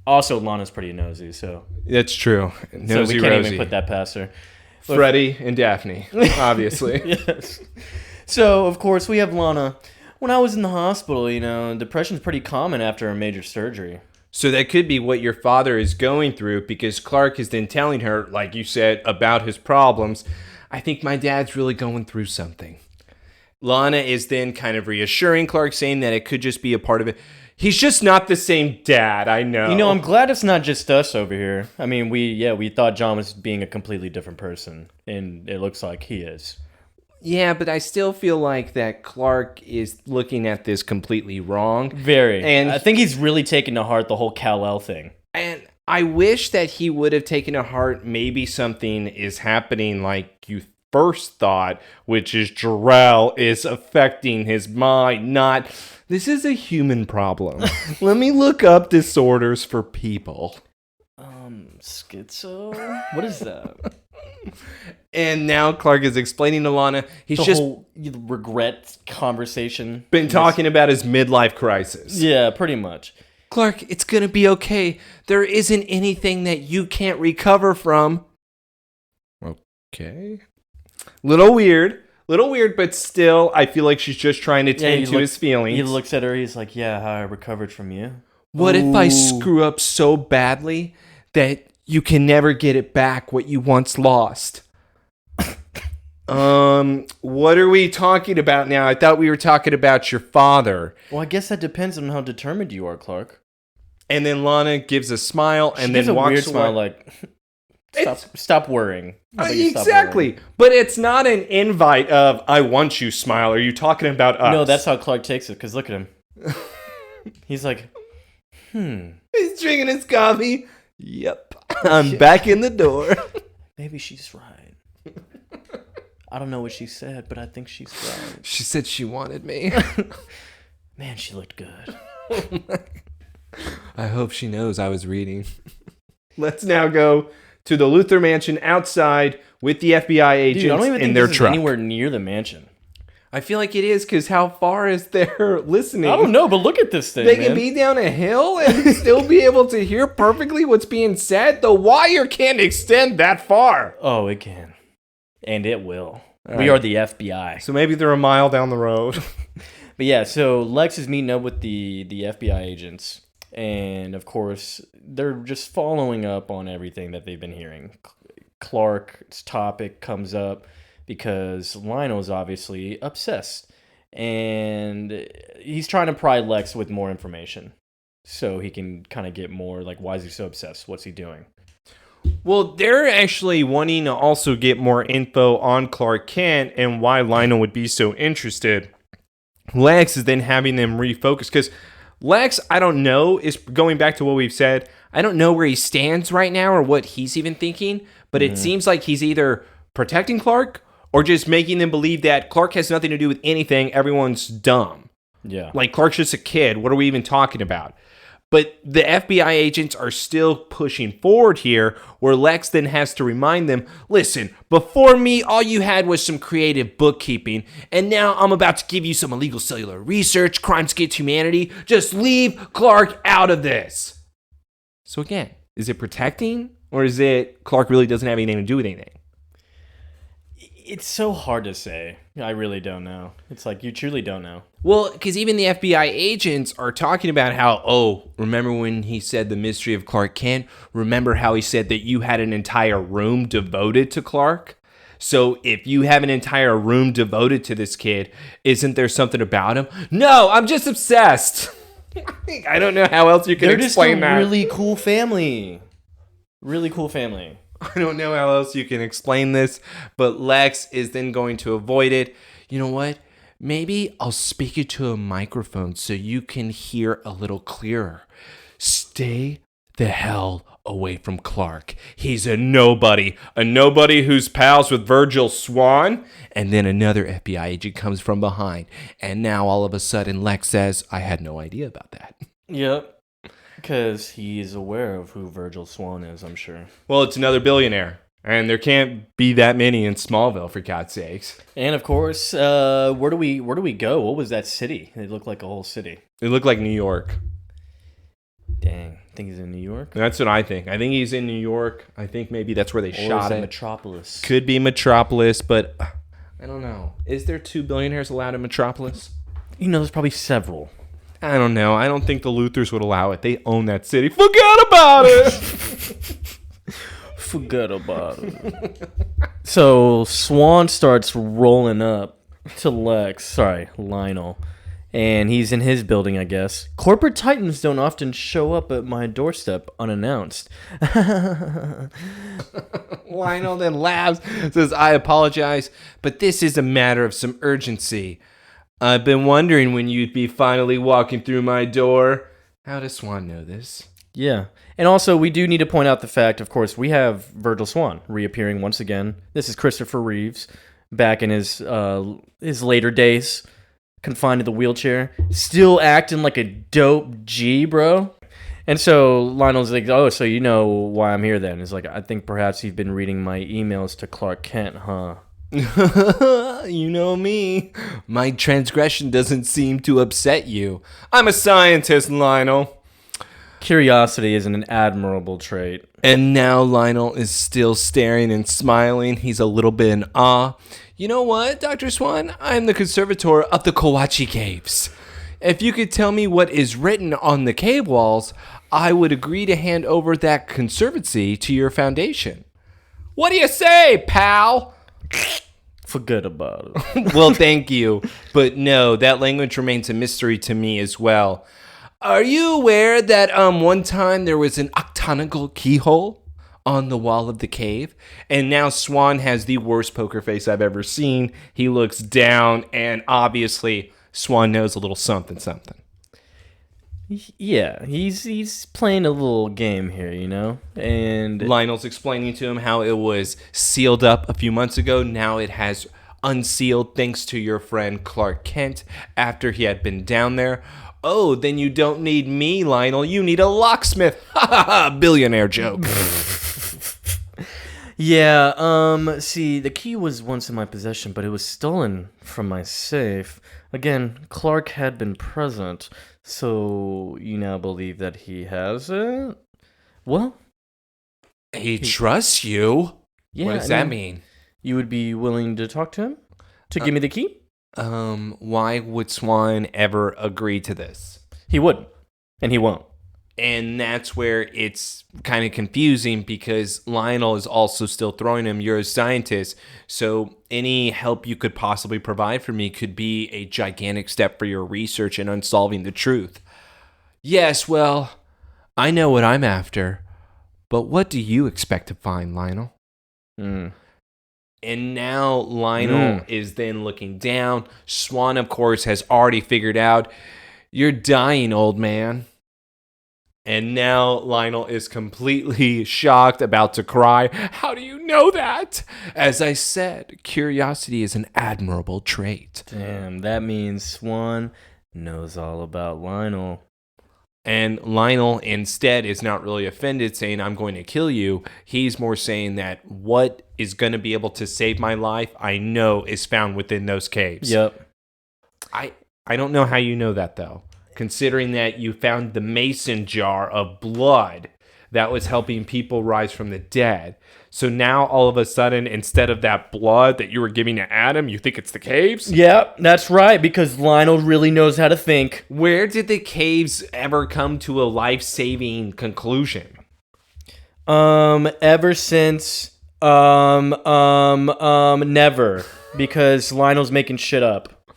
also Lana's pretty nosy, so that's true. Nosy so we can't Rosie. even put that past her. Freddie and Daphne, obviously. Yes. So, of course, we have Lana. When I was in the hospital, depression's pretty common after a major surgery. So that could be what your father is going through, because Clark is then telling her, like you said, about his problems. I think my dad's really going through something. Lana is then kind of reassuring Clark, saying that it could just be a part of it. He's just not the same dad, I know. I'm glad it's not just us over here. I mean, we thought John was being a completely different person, and it looks like he is. Yeah, but I still feel like that Clark is looking at this completely wrong. Very. And I think he's really taken to heart the whole Kal-El thing. And I wish that he would have taken to heart maybe something is happening like you first thought, which is Jor-El is affecting his mind, not... This is a human problem. Let me look up disorders for people. Schizo? What is that? And now Clark is explaining to Lana, he's the just whole regret conversation. Been talking about his midlife crisis. Yeah, pretty much. Clark, it's gonna be okay. There isn't anything that you can't recover from. Okay. Little weird, but still, I feel like she's just trying to tend to his feelings. He looks at her, he's like, yeah, how I recovered from you. What if I screw up so badly that you can never get it back, what you once lost? What are we talking about now? I thought we were talking about your father. Well, I guess that depends on how determined you are, Clark. And then Lana gives a smile and then gives walks a weird away. Smile like, stop worrying. Exactly. But it's not an invite of, I want you smile. Are you talking about us? No, that's how Clark takes it, because look at him. He's like, He's drinking his coffee. Yep. I'm back in the door. Maybe she's right. I don't know what she said, but I think she's right. She said she wanted me. Man, she looked good. I hope she knows I was reading. Let's now go to the Luthor mansion outside with the FBI agents Dude, I don't even in think their this truck. is anywhere near the mansion. I feel like it is, because how far is their listening? I don't know, but look at this thing, They can be down a hill and still be able to hear perfectly what's being said. The wire can't extend that far. Oh, it can. And it will. All We right. are the FBI. So maybe they're a mile down the road. But yeah, so Lex is meeting up with the FBI agents. And of course, they're just following up on everything that they've been hearing. Clark's topic comes up because Lionel's obviously obsessed. And he's trying to pry Lex with more information so he can kind of get more, like, why is he so obsessed? What's he doing? Well, they're actually wanting to also get more info on Clark Kent and why Lionel would be so interested. Lex is then having them refocus, because Lex, I don't know, is going back to what we've said. I don't know where he stands right now or what he's even thinking, but it seems like he's either protecting Clark or just making them believe that Clark has nothing to do with anything. Everyone's dumb. Yeah. Like, Clark's just a kid. What are we even talking about? But the FBI agents are still pushing forward here, where Lex then has to remind them, listen, before me, all you had was some creative bookkeeping, and now I'm about to give you some illegal cellular research, crimes against humanity. Just leave Clark out of this. So again, is it protecting, or is it Clark really doesn't have anything to do with anything? It's so hard to say. I really don't know. It's like you truly don't know. Well, because even the FBI agents are talking about how, remember when he said the mystery of Clark Kent? Remember how he said that you had an entire room devoted to Clark? So if you have an entire room devoted to this kid, isn't there something about him? No, I'm just obsessed. I don't know how else you can explain that. They're just a really cool family. Really cool family. I don't know how else you can explain this, but Lex is then going to avoid it. You know what? Maybe I'll speak it to a microphone so you can hear a little clearer. Stay the hell away from Clark. He's a nobody who's pals with Virgil Swann. And then another FBI agent comes from behind. And now all of a sudden Lex says, I had no idea about that. Yep. Because he's aware of who Virgil Swann is, I'm sure. Well, it's another billionaire. And there can't be that many in Smallville, for God's sakes. And of course, where do we go? What was that city? It looked like a whole city. It looked like New York. Dang. Think he's in New York? That's what I think. I think he's in New York. I think maybe that's where they shot it. Metropolis? Could be Metropolis, but I don't know. Is there 2 billionaires allowed in Metropolis? There's probably several. I don't know. I don't think the Luthers would allow it. They own that city. Forget about it! Forget about it. So Swann starts rolling up to Lionel. And he's in his building, I guess. Corporate titans don't often show up at my doorstep unannounced. Lionel then laughs, says, I apologize, but this is a matter of some urgency. I've been wondering when you'd be finally walking through my door. How does Swann know this? Yeah. And also, we do need to point out the fact, of course, we have Virgil Swann reappearing once again. This is Christopher Reeves, back in his later days, confined to the wheelchair, still acting like a dope G, bro. And so Lionel's like, oh, so you know why I'm here then. It's like, I think perhaps you've been reading my emails to Clark Kent, huh? You know me. My transgression doesn't seem to upset you. I'm a scientist, Lionel. Curiosity is an admirable trait. And now Lionel is still staring and smiling. He's a little bit in awe. You know what, Dr. Swann? I'm the conservator of the Kawachi Caves. If you could tell me what is written on the cave walls, I would agree to hand over that conservancy to your foundation. What do you say, pal? Forget about it. Well, thank you. But no, that language remains a mystery to me as well. Are you aware that one time there was an octagonal keyhole on the wall of the cave? And now Swann has the worst poker face I've ever seen. He looks down, and obviously Swann knows a little something. Yeah, he's playing a little game here, And Lionel's explaining to him how it was sealed up a few months ago. Now it has unsealed thanks to your friend Clark Kent after he had been down there. Oh, then you don't need me, Lionel. You need a locksmith. Ha ha ha, billionaire joke. Yeah, see, the key was once in my possession, but it was stolen from my safe. Again, Clark had been present, so you now believe that he has it? Well? He trusts you? Yeah, what does that mean? You would be willing to talk to him? To give me the key? Why would Swann ever agree to this? He wouldn't, and he won't. And that's where it's kind of confusing because Lionel is also still throwing him, you're a scientist, so any help you could possibly provide for me could be a gigantic step for your research and unsolving the truth. Yes, well, I know what I'm after, but what do you expect to find, Lionel? And now Lionel is then looking down. Swann, of course, has already figured out, you're dying, old man. And now Lionel is completely shocked, about to cry. How do you know that? As I said, curiosity is an admirable trait. Damn, that means Swann knows all about Lionel. And Lionel instead is not really offended, saying, I'm going to kill you. He's more saying that what is going to be able to save my life, I know is found within those caves. Yep. I don't know how you know that, though. Considering that you found the mason jar of blood that was helping people rise from the dead. So now all of a sudden, instead of that blood that you were giving to Adam, you think it's the caves? Yeah, that's right, because Lionel really knows how to think. Where did the caves ever come to a life-saving conclusion? Ever since, never. Because Lionel's making shit up.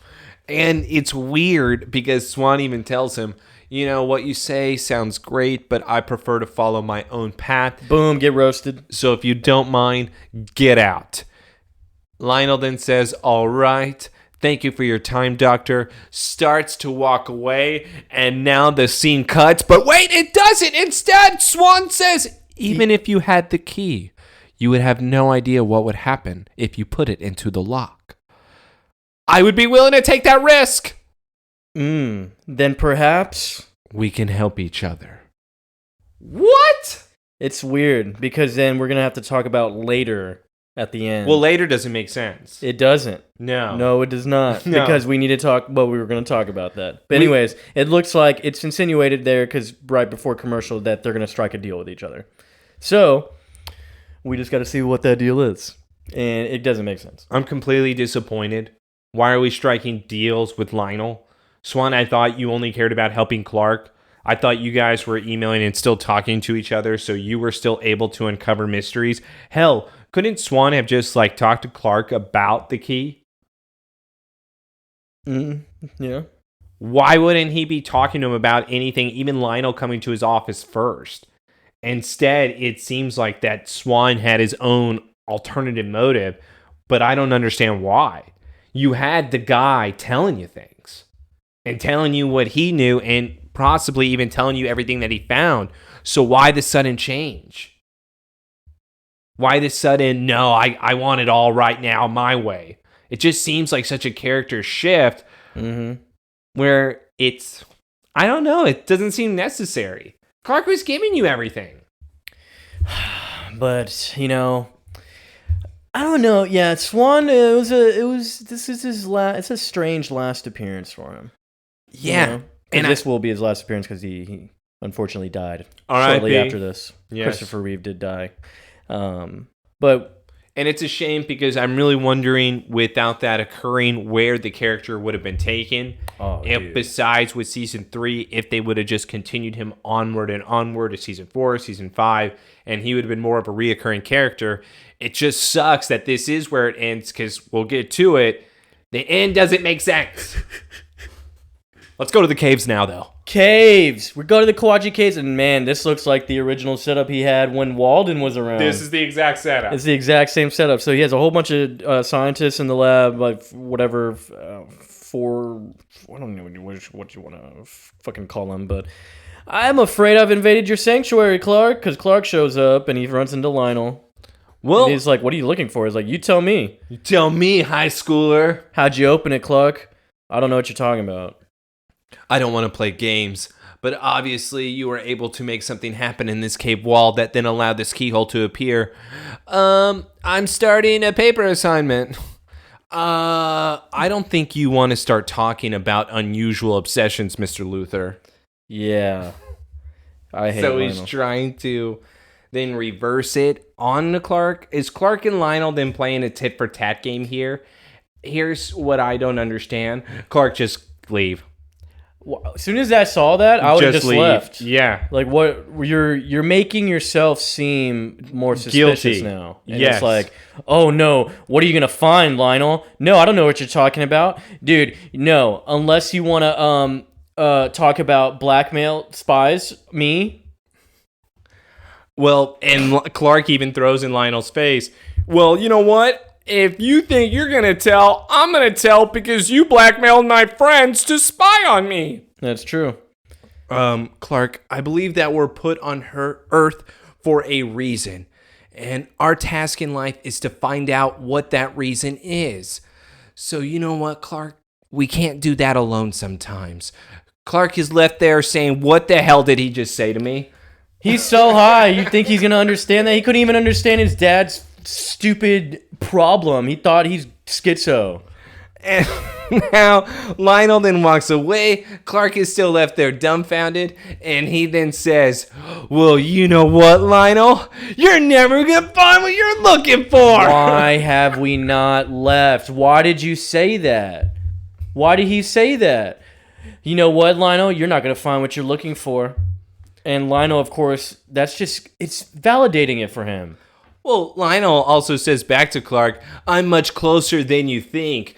And it's weird because Swann even tells him, you know, what you say sounds great, but I prefer to follow my own path. Boom, get roasted. So if you don't mind, get out. Lionel then says, all right, thank you for your time, Doctor. Starts to walk away, and now the scene cuts. But wait, it doesn't. Instead, Swann says, even if you had the key, you would have no idea what would happen if you put it into the lock. I would be willing to take that risk. Then perhaps we can help each other. What? It's weird because then we're going to have to talk about later at the end. Well, later doesn't make sense. It doesn't. No. No, it does not. No. Because we need to talk, well, we were going to talk about that. But anyways, it looks like it's insinuated there because right before commercial that they're going to strike a deal with each other. So we just got to see what that deal is. And it doesn't make sense. I'm completely disappointed. Why are we striking deals with Lionel? Swann, I thought you only cared about helping Clark. I thought you guys were emailing and still talking to each other, so you were still able to uncover mysteries. Hell, couldn't Swann have just talked to Clark about the key? Yeah. Why wouldn't he be talking to him about anything, even Lionel coming to his office first? Instead, it seems like that Swann had his own alternative motive, but I don't understand why. You had the guy telling you things and telling you what he knew and possibly even telling you everything that he found. So why the sudden change? Why the sudden, no, I want it all right now, my way? It just seems like such a character shift where it's, I don't know, it doesn't seem necessary. Clark was giving you everything. But, you know, I don't know. Yeah, Swann, this is his it's a strange last appearance for him. Yeah. You know? And this will be his last appearance because he unfortunately died R.I.P. shortly after this. Yes. Christopher Reeve did die. And it's a shame because I'm really wondering, without that occurring, where the character would have been taken. Besides with season 3, if they would have just continued him onward and onward to season 4, season 5, and he would have been more of a reoccurring character. It just sucks that this is where it ends because we'll get to it. The end doesn't make sense. Let's go to the caves now, though. Caves! We go to the Kawaji Caves, and man, this looks like the original setup he had when Walden was around. This is the exact setup. It's the exact same setup. So he has a whole bunch of scientists in the lab, like whatever, I don't know what you want to fucking call them, but I'm afraid I've invaded your sanctuary, Clark, because Clark shows up and he runs into Lionel. Well, and he's like, what are you looking for? He's like, you tell me. You tell me, high schooler. How'd you open it, Clark? I don't know what you're talking about. I don't want to play games, but obviously you were able to make something happen in this cave wall that then allowed this keyhole to appear. I'm starting a paper assignment. I don't think you want to start talking about unusual obsessions, Mr. Luther. Yeah. I hate So Lionel. He's trying to then reverse it on to Clark. Is Clark and Lionel then playing a tit-for-tat game here? Here's what I don't understand. Clark, just leave. As soon as I saw that, I would have just left. Yeah. Like, what you're making yourself seem more suspicious guilty now. And yes. It's like, oh no, what are you gonna find, Lionel? No, I don't know what you're talking about, dude. No, unless you want to talk about blackmail spies, me. Well, and Clark even throws in Lionel's face. Well, you know what? If you think you're going to tell, I'm going to tell because you blackmailed my friends to spy on me. That's true. Clark, I believe that we're put on Earth for a reason. And our task in life is to find out what that reason is. So you know what, Clark? We can't do that alone sometimes. Clark is left there saying, what the hell did he just say to me? He's so high, you think he's going to understand that? He couldn't even understand his dad's stupid problem. He thought he's schizo. And Now, Lionel then walks away. Clark is still left there dumbfounded. And he then says, well, you know what, Lionel? You're never going to find what you're looking for. Why have we not left? Why did you say that? Why did he say that? You know what, Lionel? You're not going to find what you're looking for. And Lionel, of course, it's validating it for him. Well, Lionel also says back to Clark, I'm much closer than you think.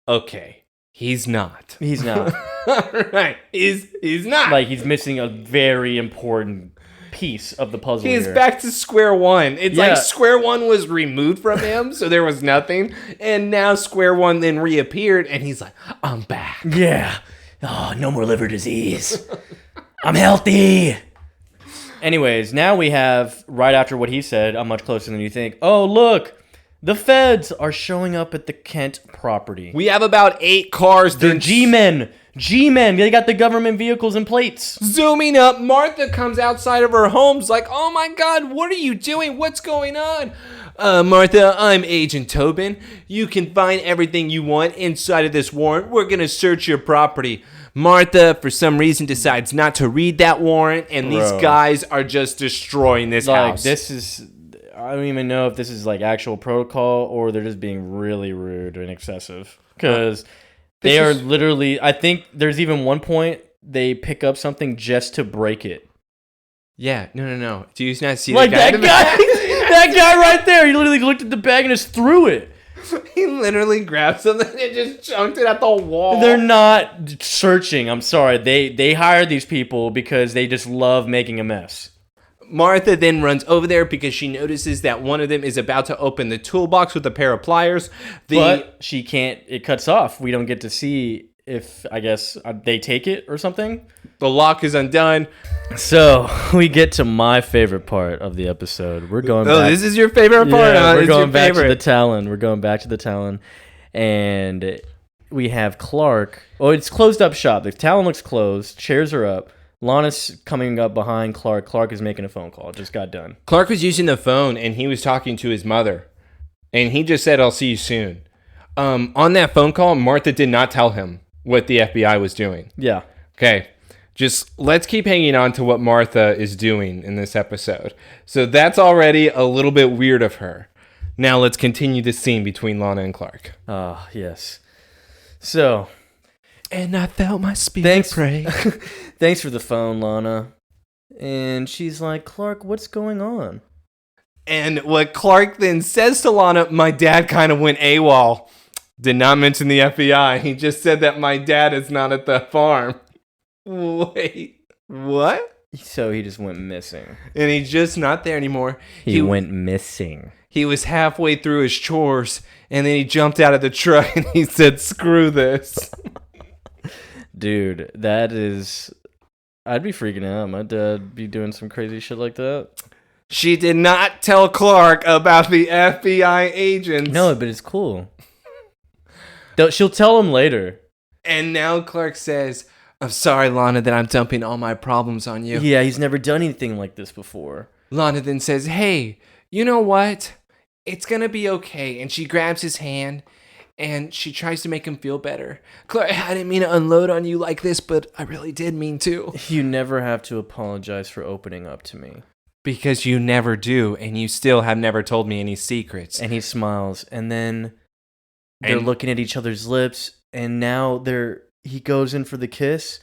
Okay, he's not. He's not. Right, he's not. Like, he's missing a very important piece of the puzzle He's here. back to square one. It's like square one was removed from him, so there was nothing. And now square one then reappeared, and he's like, I'm back. Yeah. Oh, no more liver disease. I'm healthy. Anyways, now we have, right after what he said, I'm much closer than you think. Oh, look, the feds are showing up at the Kent property. We have about 8 cars. They're G-men. G-men. They got the government vehicles and plates. Zooming up, Martha comes outside of her home's like, oh my God, what are you doing? What's going on? Martha, I'm Agent Tobin. You can find everything you want inside of this warrant. We're going to search your property. Martha, for some reason, decides not to read that warrant, and these guys are just destroying this house. I don't even know if this is like actual protocol or they're just being really rude and excessive. Because they are literally, I think there's even one point they pick up something just to break it. Yeah, no. Do you not see like that guy? That guy right there, he literally looked at the bag and just threw it. He literally grabbed something and just chunked it at the wall. They're not searching. I'm sorry. They hired these people because they just love making a mess. Martha then runs over there because she notices that one of them is about to open the toolbox with a pair of pliers. But she can't. It cuts off. We don't get to see if, I guess, they take it or something. The lock is undone. So we get to my favorite part of the episode. We're going back. Oh, this is your favorite part? Yeah, we're going back to the Talon. We're going back to the Talon. And we have Clark. Oh, it's closed up shop. The Talon looks closed. Chairs are up. Lana's coming up behind Clark. Clark is making a phone call. It just got done. Clark was using the phone, and he was talking to his mother. And he just said, I'll see you soon. On that phone call, Martha did not tell him what the FBI was doing. Yeah. Okay. Just let's keep hanging on to what Martha is doing in this episode. So that's already a little bit weird of her. Now let's continue the scene between Lana and Clark. Ah, yes. So... And I felt my spirit pray. Thanks for the phone, Lana. And she's like, Clark, what's going on? And what Clark then says to Lana, my dad kind of went AWOL. Did not mention the FBI. He just said that my dad is not at the farm. Wait, what? So he just went missing. And he's just not there anymore. He went missing. He was halfway through his chores, and then he jumped out of the truck and he said, screw this. Dude, that is... I'd be freaking out. My dad'd be doing some crazy shit like that. She did not tell Clark about the FBI agents. No, but it's cool. She'll tell him later. And now Clark says, I'm sorry, Lana, that I'm dumping all my problems on you. Yeah, he's never done anything like this before. Lana then says, hey, you know what? It's going to be okay. And she grabs his hand and she tries to make him feel better. Clark, I didn't mean to unload on you like this, but I really did mean to. You never have to apologize for opening up to me. Because you never do, and you still have never told me any secrets. And he smiles, and then they're looking at each other's lips, and now he goes in for the kiss,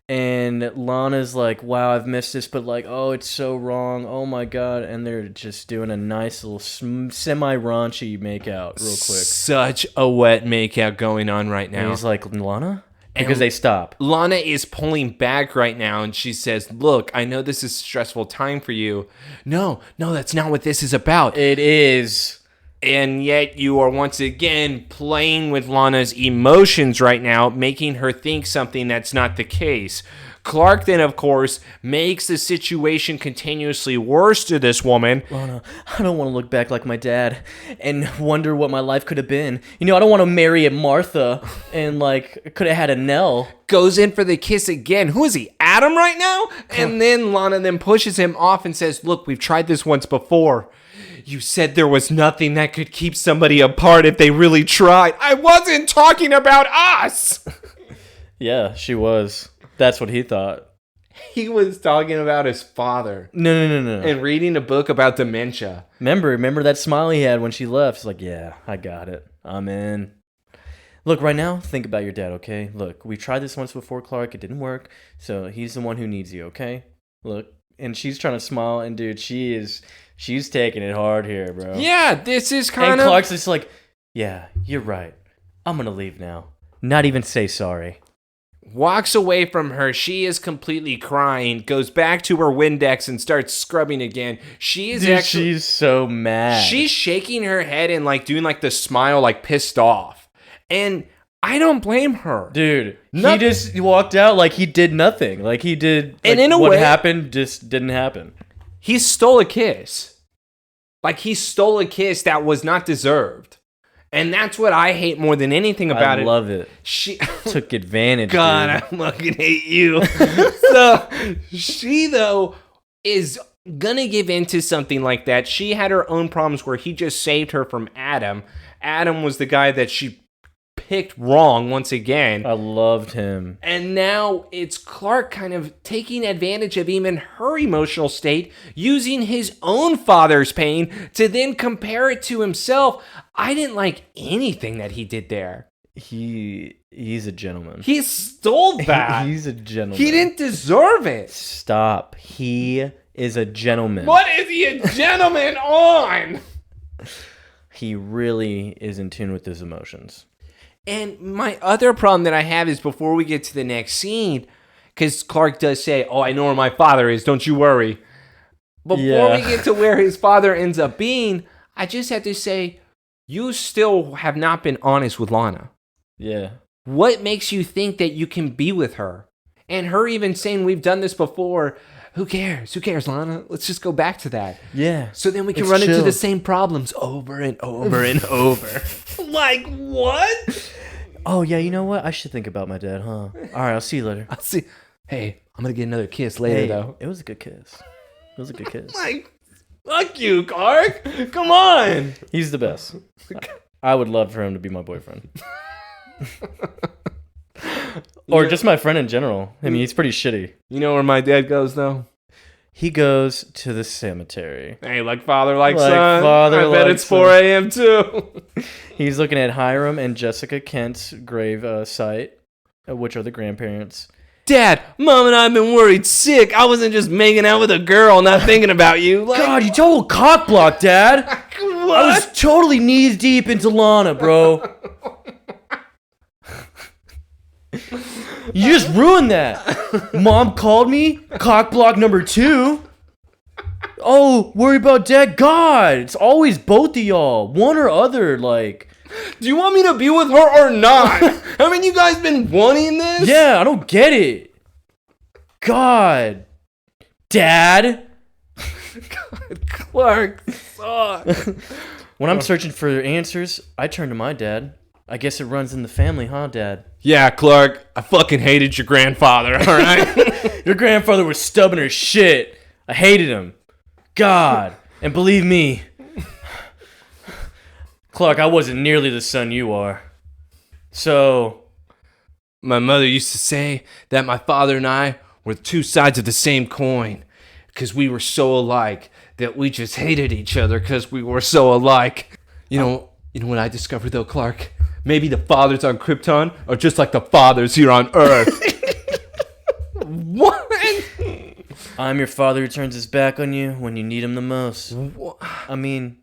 and Lana's like, wow, I've missed this, but like, oh, it's so wrong, oh my god, and they're just doing a nice little semi-raunchy makeout real quick. Such a wet makeout going on right now. And he's like, Lana? Because they stop. Lana is pulling back right now, and she says, look, I know this is a stressful time for you. No, that's not what this is about. It is. And yet you are once again playing with Lana's emotions right now, making her think something that's not the case. Clark then, of course, makes the situation continuously worse to this woman. Lana, I don't want to look back like my dad and wonder what my life could have been. You know, I don't want to marry a Martha and, like, could have had a Nell. Goes in for the kiss again. Who is he, Adam right now? And then Lana then pushes him off and says, look, we've tried this once before. You said there was nothing that could keep somebody apart if they really tried. I wasn't talking about us. Yeah, she was. That's what he thought. He was talking about his father. No. And reading a book about dementia. Remember that smile he had when she left? He's like, yeah, I got it. I'm in. Look, right now, think about your dad, okay? Look, we tried this once before, Clark. It didn't work. So he's the one who needs you, okay? Look, and she's trying to smile, and dude, she's taking it hard here, bro. Yeah, this is kind and of... Clark's just like, yeah, you're right. I'm going to leave now. Not even say sorry. Walks away from her. She is completely crying. Goes back to her Windex and starts scrubbing again. She's so mad. She's shaking her head and like doing like the smile, like pissed off. And I don't blame her. Dude, he just walked out like he did nothing. Like he did. Like, and in a what way, happened just didn't happen. He stole a kiss. Like he stole a kiss that was not deserved. And that's what I hate more than anything about it. I love it. She took advantage. God, dude. I fucking hate you. So she, though, is gonna give into something like that. She had her own problems where he just saved her from Adam. Adam was the guy that she picked wrong once again. I loved him. And now it's Clark kind of taking advantage of even her emotional state, using his own father's pain to then compare it to himself. I didn't like anything that he did there. He's a gentleman. He stole that. He's a gentleman. He didn't deserve it. Stop. He is a gentleman. What is he a gentleman on? He really is in tune with his emotions. And my other problem that I have is before we get to the next scene, because Clark does say, oh, I know where my father is, don't you worry. Before we get to where his father ends up being, I just have to say, you still have not been honest with Lana. Yeah. What makes you think that you can be with her? And her even saying, we've done this before. Who cares? Who cares, Lana? Let's just go back to that. Yeah. So then we can run into the same problems over and over and over. Like, what? Oh, yeah, you know what? I should think about my dad, huh? All right, I'll see you later. I'll see. Hey, I'm going to get another kiss later, though. It was a good kiss. It was a good kiss. Like, fuck you, Clark. Come on. He's the best. I would love for him to be my boyfriend. Or just my friend in general. I mean, he's pretty shitty. You know where my dad goes, though? He goes to the cemetery. Hey, like father, like son. I bet it's 4 a.m. too. He's looking at Hiram and Jessica Kent's grave site, which are the grandparents. Dad, Mom and I have been worried sick. I wasn't just making out with a girl, not thinking about you. Like, God, you total cockblock, Dad. What? I was totally knees deep into Lana, bro. You just ruined that. Mom called me, cockblock number 2. Oh, worry about Dad. God, it's always both of y'all. One or other, like. Do you want me to be with her or not? Haven't you guys been wanting this? Yeah, I don't get it. God. Dad. God, Clark sucks. When I'm searching for answers, I turn to my dad. I guess it runs in the family, huh, Dad? Yeah, Clark, I fucking hated your grandfather, all right? Your grandfather was stubborn as shit. I hated him. God. And believe me, Clark, I wasn't nearly the son you are. So, my mother used to say that my father and I were two sides of the same coin because we were so alike that we just hated each other because we were so alike. You know what I discovered, though, Clark? Maybe the fathers on Krypton are just like the fathers here on Earth. What? I'm your father who turns his back on you when you need him the most. What? I mean,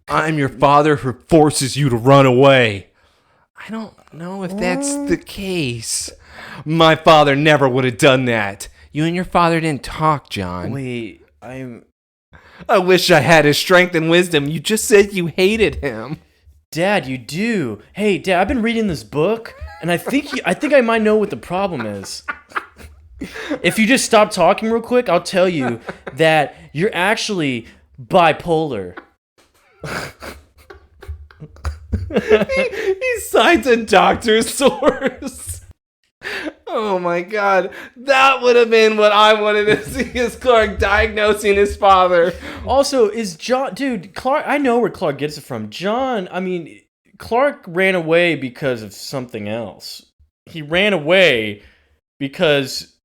I'm your father who forces you to run away. I don't know if that's the case. My father never would have done that. You and your father didn't talk, John. Wait, I wish I had his strength and wisdom. You just said you hated him. Dad, you do. Hey, Dad, I've been reading this book, and I think I might know what the problem is. If you just stop talking real quick, I'll tell you that you're actually bipolar. He signs a doctor's source. Oh my God. That would have been what I wanted to see, is Clark diagnosing his father. Also, is John... Dude, Clark... I know where Clark gets it from. Clark ran away because of something else. He ran away because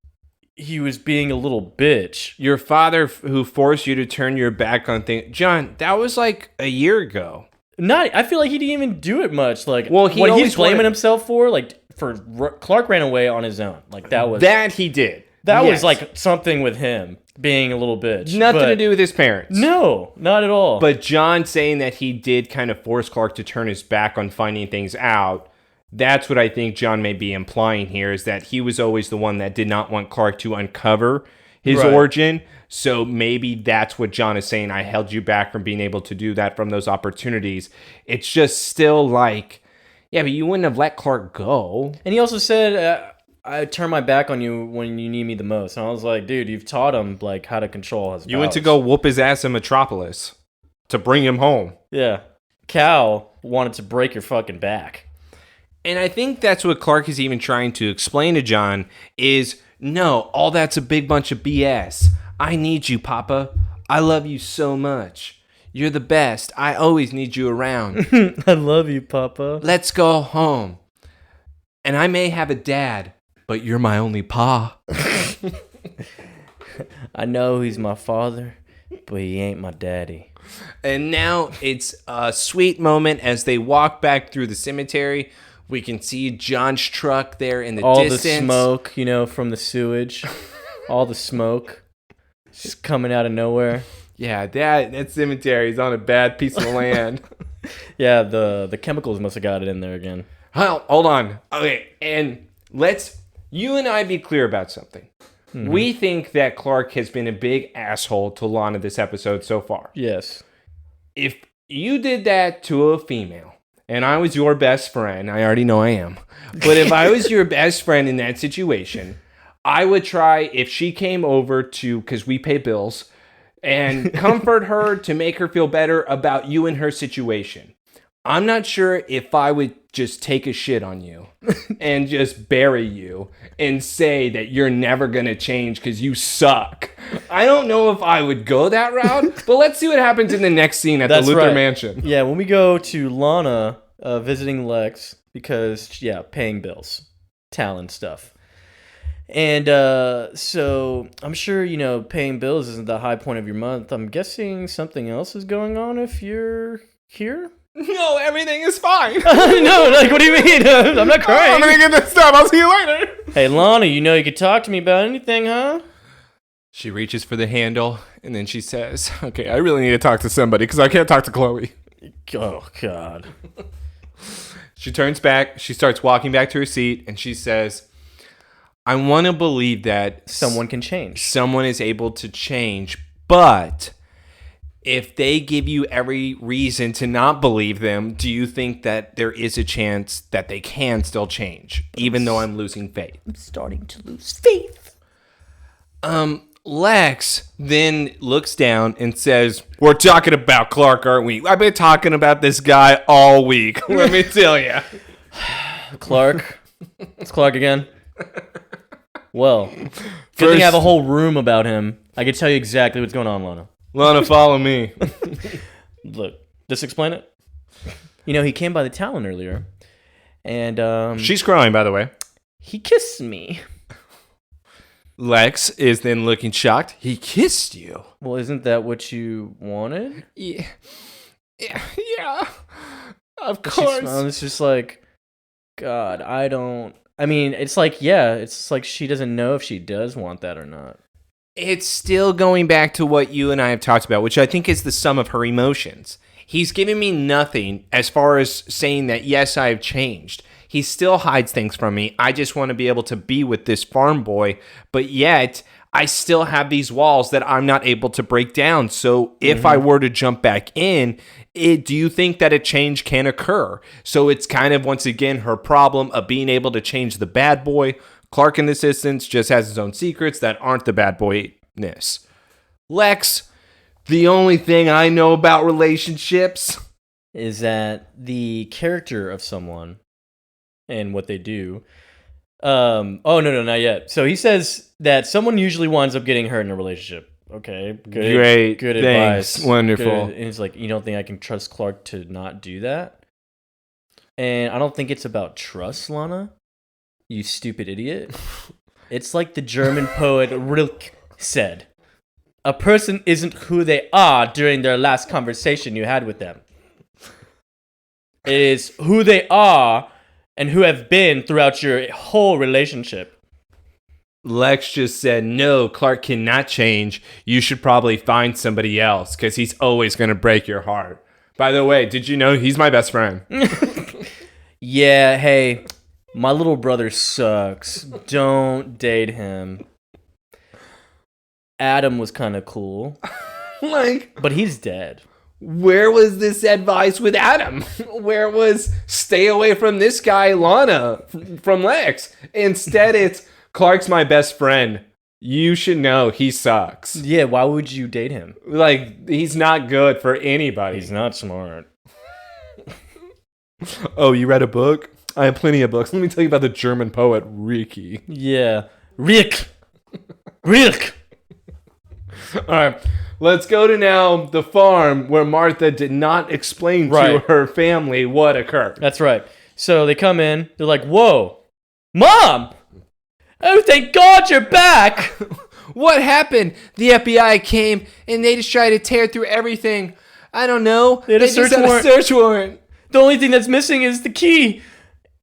he was being a little bitch. Your father who forced you to turn your back on things. John, that was like a year ago. I feel like he didn't even do it much. Like, what he's blaming himself for, Clark ran away on his own. Like, that he did. That was like something with him being a little bitch. Nothing to do with his parents. No, not at all. But John saying that he did kind of force Clark to turn his back on finding things out, that's what I think John may be implying here, is that he was always the one that did not want Clark to uncover his origin. So maybe that's what John is saying. I held you back from being able to do that from those opportunities. It's just still like, yeah, but you wouldn't have let Clark go. And he also said, I turn my back on you when you need me the most. And I was like, dude, you've taught him like how to control his powers. You went to go whoop his ass in Metropolis to bring him home. Yeah. Cal wanted to break your fucking back. And I think that's what Clark is even trying to explain to John is, no, all that's a big bunch of BS. I need you, Papa. I love you so much. You're the best. I always need you around. I love you, Papa. Let's go home. And I may have a dad, but you're my only pa. I know he's my father, but he ain't my daddy. And now it's a sweet moment as they walk back through the cemetery. We can see John's truck there in the distance. All the smoke, from the sewage. All the smoke just coming out of nowhere. Yeah, that cemetery is on a bad piece of land. Yeah, the chemicals must have got it in there again. Well, hold on. Okay, and you and I be clear about something. Mm-hmm. We think that Clark has been a big asshole to Lana this episode so far. Yes. If you did that to a female, and I was your best friend, I already know I am, but if I was your best friend in that situation, I would try, if she came over because we pay bills, and comfort her to make her feel better about you and her situation. I'm not sure if I would just take a shit on you and just bury you and say that you're never going to change because you suck. I don't know if I would go that route, but let's see what happens in the next scene at the Luthor Mansion. Yeah, when we go to Lana visiting Lex because, paying bills, talent stuff. And so I'm sure, paying bills isn't the high point of your month. I'm guessing something else is going on if you're here? No, everything is fine. No, what do you mean? I'm not crying. I'm gonna get this stuff. I'll see you later. Hey, Lana, you could talk to me about anything, huh? She reaches for the handle, and then she says, okay, I really need to talk to somebody, because I can't talk to Chloe. Oh, God. She turns back. She starts walking back to her seat, and she says, I want to believe that someone can change. Someone is able to change, but if they give you every reason to not believe them, do you think that there is a chance that they can still change, even though I'm losing faith? I'm starting to lose faith. Lex then looks down and says, we're talking about Clark, aren't we? I've been talking about this guy all week. Let me tell you. Clark? It's Clark again? Well, good thing I have a whole room about him. I can tell you exactly what's going on, Lana. Lana, follow me. Look, just explain it. He came by the Talon earlier, and she's crying, by the way. He kissed me. Lex is then looking shocked. He kissed you. Well, isn't that what you wanted? Yeah. Of course. It's just like, God, it's like she doesn't know if she does want that or not. It's still going back to what you and I have talked about, which I think is the sum of her emotions. He's giving me nothing as far as saying that, yes, I have changed. He still hides things from me. I just want to be able to be with this farm boy, but yet I still have these walls that I'm not able to break down. So if I were to jump back in, do you think that a change can occur? So it's kind of, once again, her problem of being able to change the bad boy. Clark, in this instance, just has his own secrets that aren't the bad boyness. Lex, the only thing I know about relationships is that the character of someone and what they do Oh no, not yet. So he says that someone usually winds up getting hurt in a relationship. Okay, good advice. Wonderful. And he's like, you don't think I can trust Clark to not do that? And I don't think it's about trust, Lana. You stupid idiot. It's like the German poet Rilke said. A person isn't who they are during their last conversation you had with them. It is who they are and who have been throughout your whole relationship. Lex just said, no, Clark cannot change. You should probably find somebody else because he's always going to break your heart. By the way, did you know he's my best friend? Yeah, hey, my little brother sucks. Don't date him. Adam was kind of cool. But he's dead. Where was this advice with Adam? Where was stay away from this guy, Lana, from Lex? Instead, it's Clark's my best friend. You should know he sucks. Yeah, why would you date him? Like, he's not good for anybody. He's not smart. Oh, you read a book? I have plenty of books. Let me tell you about the German poet Ricky. Yeah. Rick. All right. Let's go to now the farm where Martha did not explain to her family what occurred. That's right. So they come in. They're like, whoa, Mom! Oh, thank God you're back! What happened? The FBI came and they just tried to tear through everything. I don't know. They had a search warrant. The only thing that's missing is the key.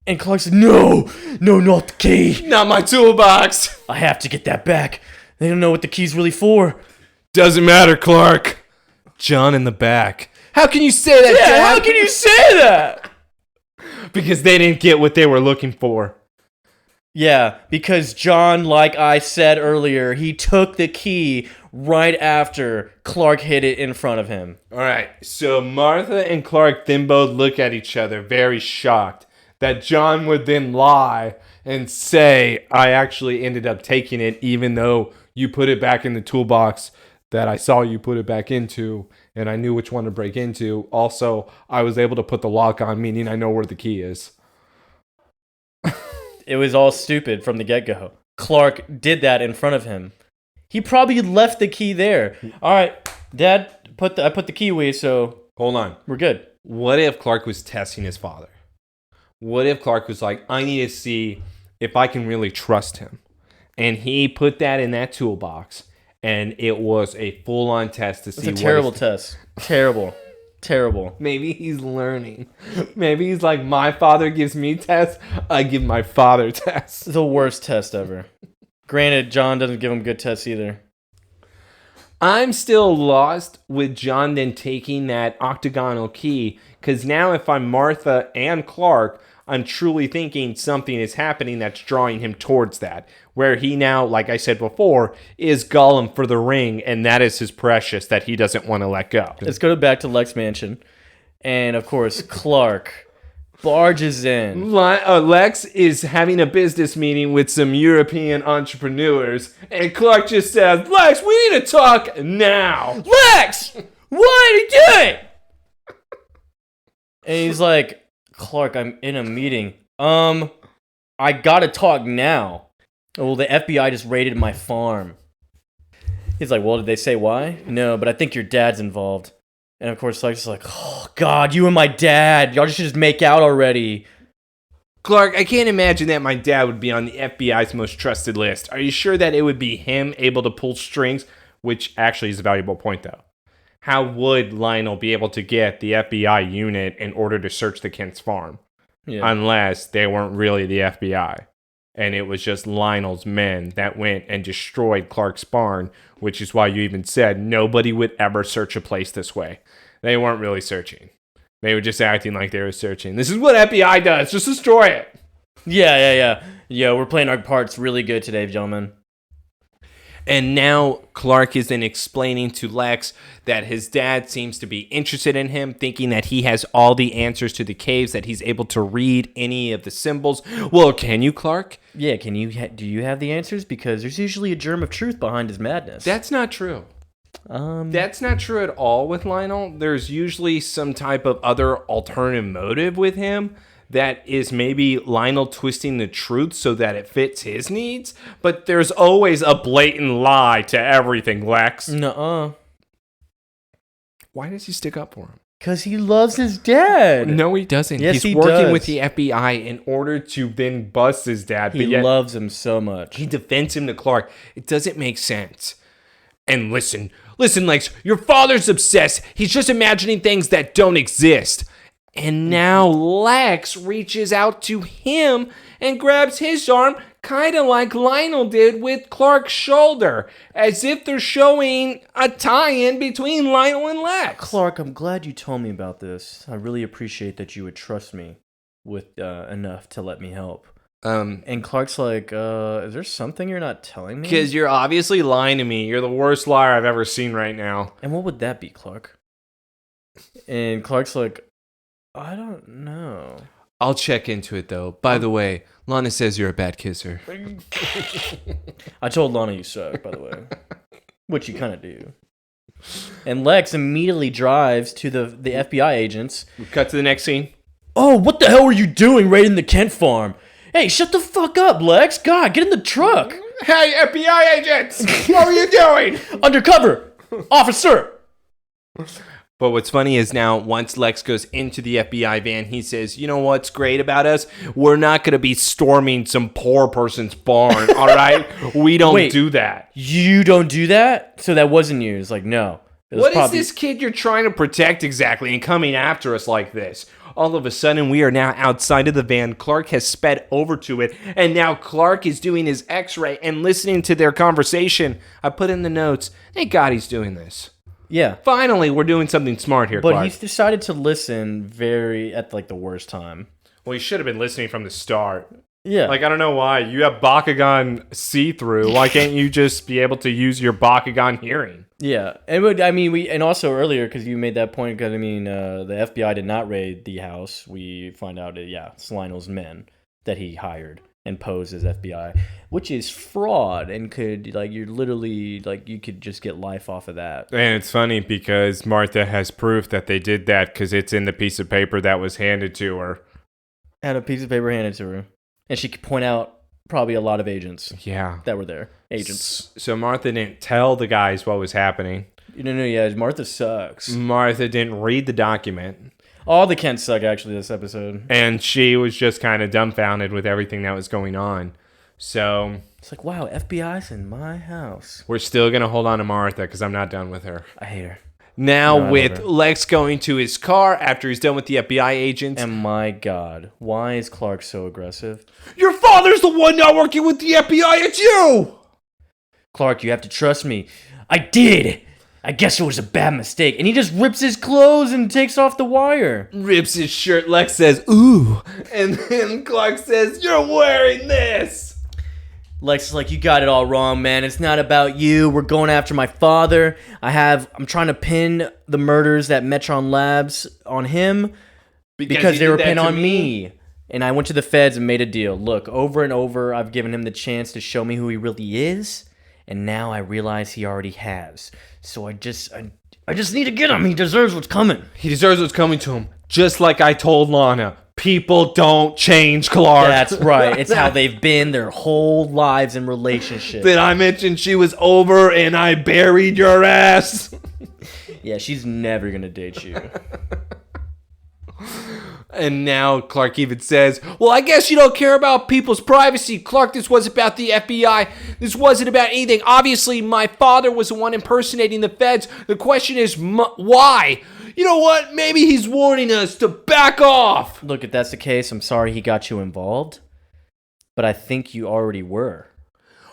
And Clark said, no, not the key. Not my toolbox. I have to get that back. They don't know what the key's really for. Doesn't matter, Clark. John in the back. How can you say that, Dad? How can you say that? Because they didn't get what they were looking for. Yeah, because John, like I said earlier, he took the key right after Clark hid it in front of him. All right, so Martha and Clark then both look at each other very shocked that John would then lie and say, I actually ended up taking it even though you put it back in the toolbox that I saw you put it back into and I knew which one to break into. Also, I was able to put the lock on, meaning I know where the key is. It was all stupid from the get-go. Clark did that in front of him. He probably left the key there. All right, Dad, I put the key away, so hold on. We're good. What if Clark was testing his father? What if Clark was like, I need to see if I can really trust him? And he put that in that toolbox, and it was a full-on test to see. It's a terrible test. Terrible. Maybe he's learning. Maybe he's like, my father gives me tests, I give my father tests. The worst test ever. Granted, John doesn't give him good tests either. I'm still lost with John then taking that octagonal key, because now if I'm Martha and Clark, I'm truly thinking something is happening that's drawing him towards that. Where he now, like I said before, is Gollum for the ring, and that is his precious that he doesn't want to let go. Let's go back to Lex Mansion. And, of course, Clark barges in. Lex is having a business meeting with some European entrepreneurs, and Clark just says, Lex, we need to talk now. Lex! What are you doing? And he's like, Clark, I'm in a meeting. I gotta talk now. Well, the FBI just raided my farm. He's like, well, did they say why? No, but I think your dad's involved. And of course, Clark's like, oh, God, you and my dad. Y'all should just make out already. Clark, I can't imagine that my dad would be on the FBI's most trusted list. Are you sure that it would be him able to pull strings? Which actually is a valuable point, though. How would Lionel be able to get the FBI unit in order to search the Kent's farm? Yeah. Unless they weren't really the FBI. And it was just Lionel's men that went and destroyed Clark's barn, which is why you even said nobody would ever search a place this way. They weren't really searching. They were just acting like they were searching. This is what FBI does. Just destroy it. Yeah. Yeah, we're playing our parts really good today, gentlemen. And now Clark is then explaining to Lex that his dad seems to be interested in him, thinking that he has all the answers to the caves, that he's able to read any of the symbols. Well, can you, Clark? Yeah, can you? Do you have the answers? Because there's usually a germ of truth behind his madness. That's not true. That's not true at all with Lionel. There's usually some type of other alternative motive with him that is maybe Lionel twisting the truth so that it fits his needs. But there's always a blatant lie to everything, Lex. Nuh-uh. Why does he stick up for him? Because he loves his dad. No, he doesn't. Yes, He's working with the FBI in order to then bust his dad. He loves him so much. He defends him to Clark. It doesn't make sense. And listen, Lex, your father's obsessed. He's just imagining things that don't exist. And now Lex reaches out to him and grabs his arm, kind of like Lionel did with Clark's shoulder, as if they're showing a tie-in between Lionel and Lex. Clark, I'm glad you told me about this. I really appreciate that you would trust me with enough to let me help. And Clark's like, is there something you're not telling me? Because you're obviously lying to me. You're the worst liar I've ever seen right now. And what would that be, Clark? And Clark's like, I don't know. I'll check into it, though. By the way, Lana says you're a bad kisser. I told Lana you suck, by the way. Which you kind of do. And Lex immediately drives to the FBI agents. We cut to the next scene. Oh, what the hell were you doing raiding the Kent farm? Hey, shut the fuck up, Lex. God, get in the truck. Hey, FBI agents! What were you doing? Undercover! Officer! But what's funny is now, once Lex goes into the FBI van, he says, you know what's great about us? We're not going to be storming some poor person's barn, all right? We don't do that. You don't do that? So that wasn't you. It's like, no. What is this kid you're trying to protect exactly and coming after us like this? All of a sudden, we are now outside of the van. Clark has sped over to it, and now Clark is doing his x-ray and listening to their conversation. I put in the notes, thank God he's doing this. Yeah. Finally, we're doing something smart here, Clark. But he's decided to listen at the worst time. Well, he should have been listening from the start. Yeah. Like, I don't know why. You have Bakugan see-through. Why can't you just be able to use your Bakugan hearing? Yeah. And also earlier, because you made that point, because, the FBI did not raid the house. We find out it's Lionel's men that he hired and posed as FBI, which is fraud and could, you're literally, you could just get life off of that. And it's funny because Martha has proof that they did that because it's in the piece of paper that was handed to her. Had a piece of paper handed to her. And she could point out probably a lot of agents. Yeah. That were there. Agents. So Martha didn't tell the guys what was happening. No, Martha sucks. Martha didn't read the document. All the Kents suck, actually, this episode. And she was just kind of dumbfounded with everything that was going on. So it's like, wow, FBI's in my house. We're still going to hold on to Martha because I'm not done with her. I hate her. Now with Lex going to his car after he's done with the FBI agents. And my God, why is Clark so aggressive? Your father's the one not working with the FBI, it's you! Clark, you have to trust me. I did! I guess it was a bad mistake. And he just rips his clothes and takes off the wire. Rips his shirt. Lex says, ooh. And then Clark says, you're wearing this. Lex is like, you got it all wrong, man. It's not about you. We're going after my father. I'm trying to pin the murders at Metron Labs on him because they were pinned on me. And I went to the feds and made a deal. Look, over and over, I've given him the chance to show me who he really is. And now I realize he already has. So I just need to get him. He deserves what's coming. He deserves what's coming to him. Just like I told Lana. People don't change, Clark. That's right. It's how they've been their whole lives in relationships. Then I mentioned she was over and I buried your ass. Yeah, she's never going to date you. And now Clark even says, well, I guess you don't care about people's privacy. Clark, this wasn't about the FBI. This wasn't about anything. Obviously, my father was the one impersonating the feds. The question is, why? You know what? Maybe he's warning us to back off. Look, if that's the case, I'm sorry he got you involved. But I think you already were.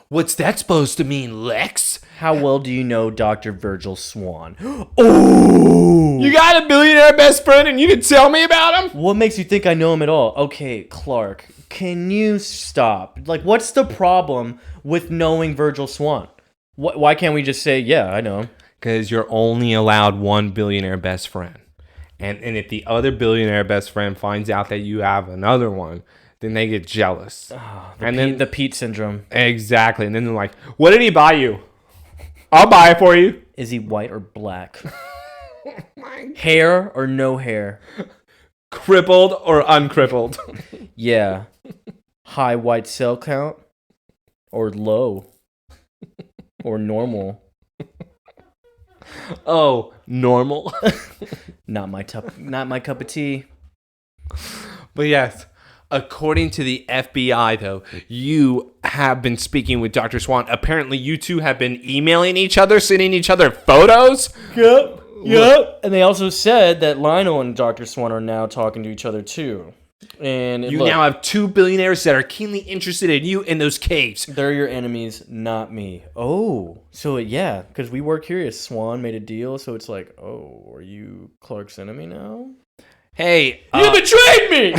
What's that supposed to mean, Lex? How well do you know Dr. Virgil Swann? Oh! You got a billionaire best friend and you didn't tell me about him? What makes you think I know him at all? Okay, Clark, can you stop? What's the problem with knowing Virgil Swann? Why can't we just say, yeah, I know him? Because you're only allowed one billionaire best friend. And if the other billionaire best friend finds out that you have another one, then they get jealous. Oh, then the Pete syndrome. Exactly. And then they're like, what did he buy you? I'll buy it for you. Is he white or black? Hair or no hair? Crippled or uncrippled? Yeah. High white cell count or low or normal. Oh, normal. Not my cup of tea. But yes, according to the FBI, though, you have been speaking with Dr. Swann. Apparently, you two have been emailing each other, sending each other photos. Yep. And they also said that Lionel and Dr. Swann are now talking to each other, too. And you now have 2 billionaires that are keenly interested in you in those caves. They're your enemies, not me. Oh, so yeah, because we were curious. Swann made a deal, so it's like, oh, are you Clark's enemy now? Hey, you betrayed me!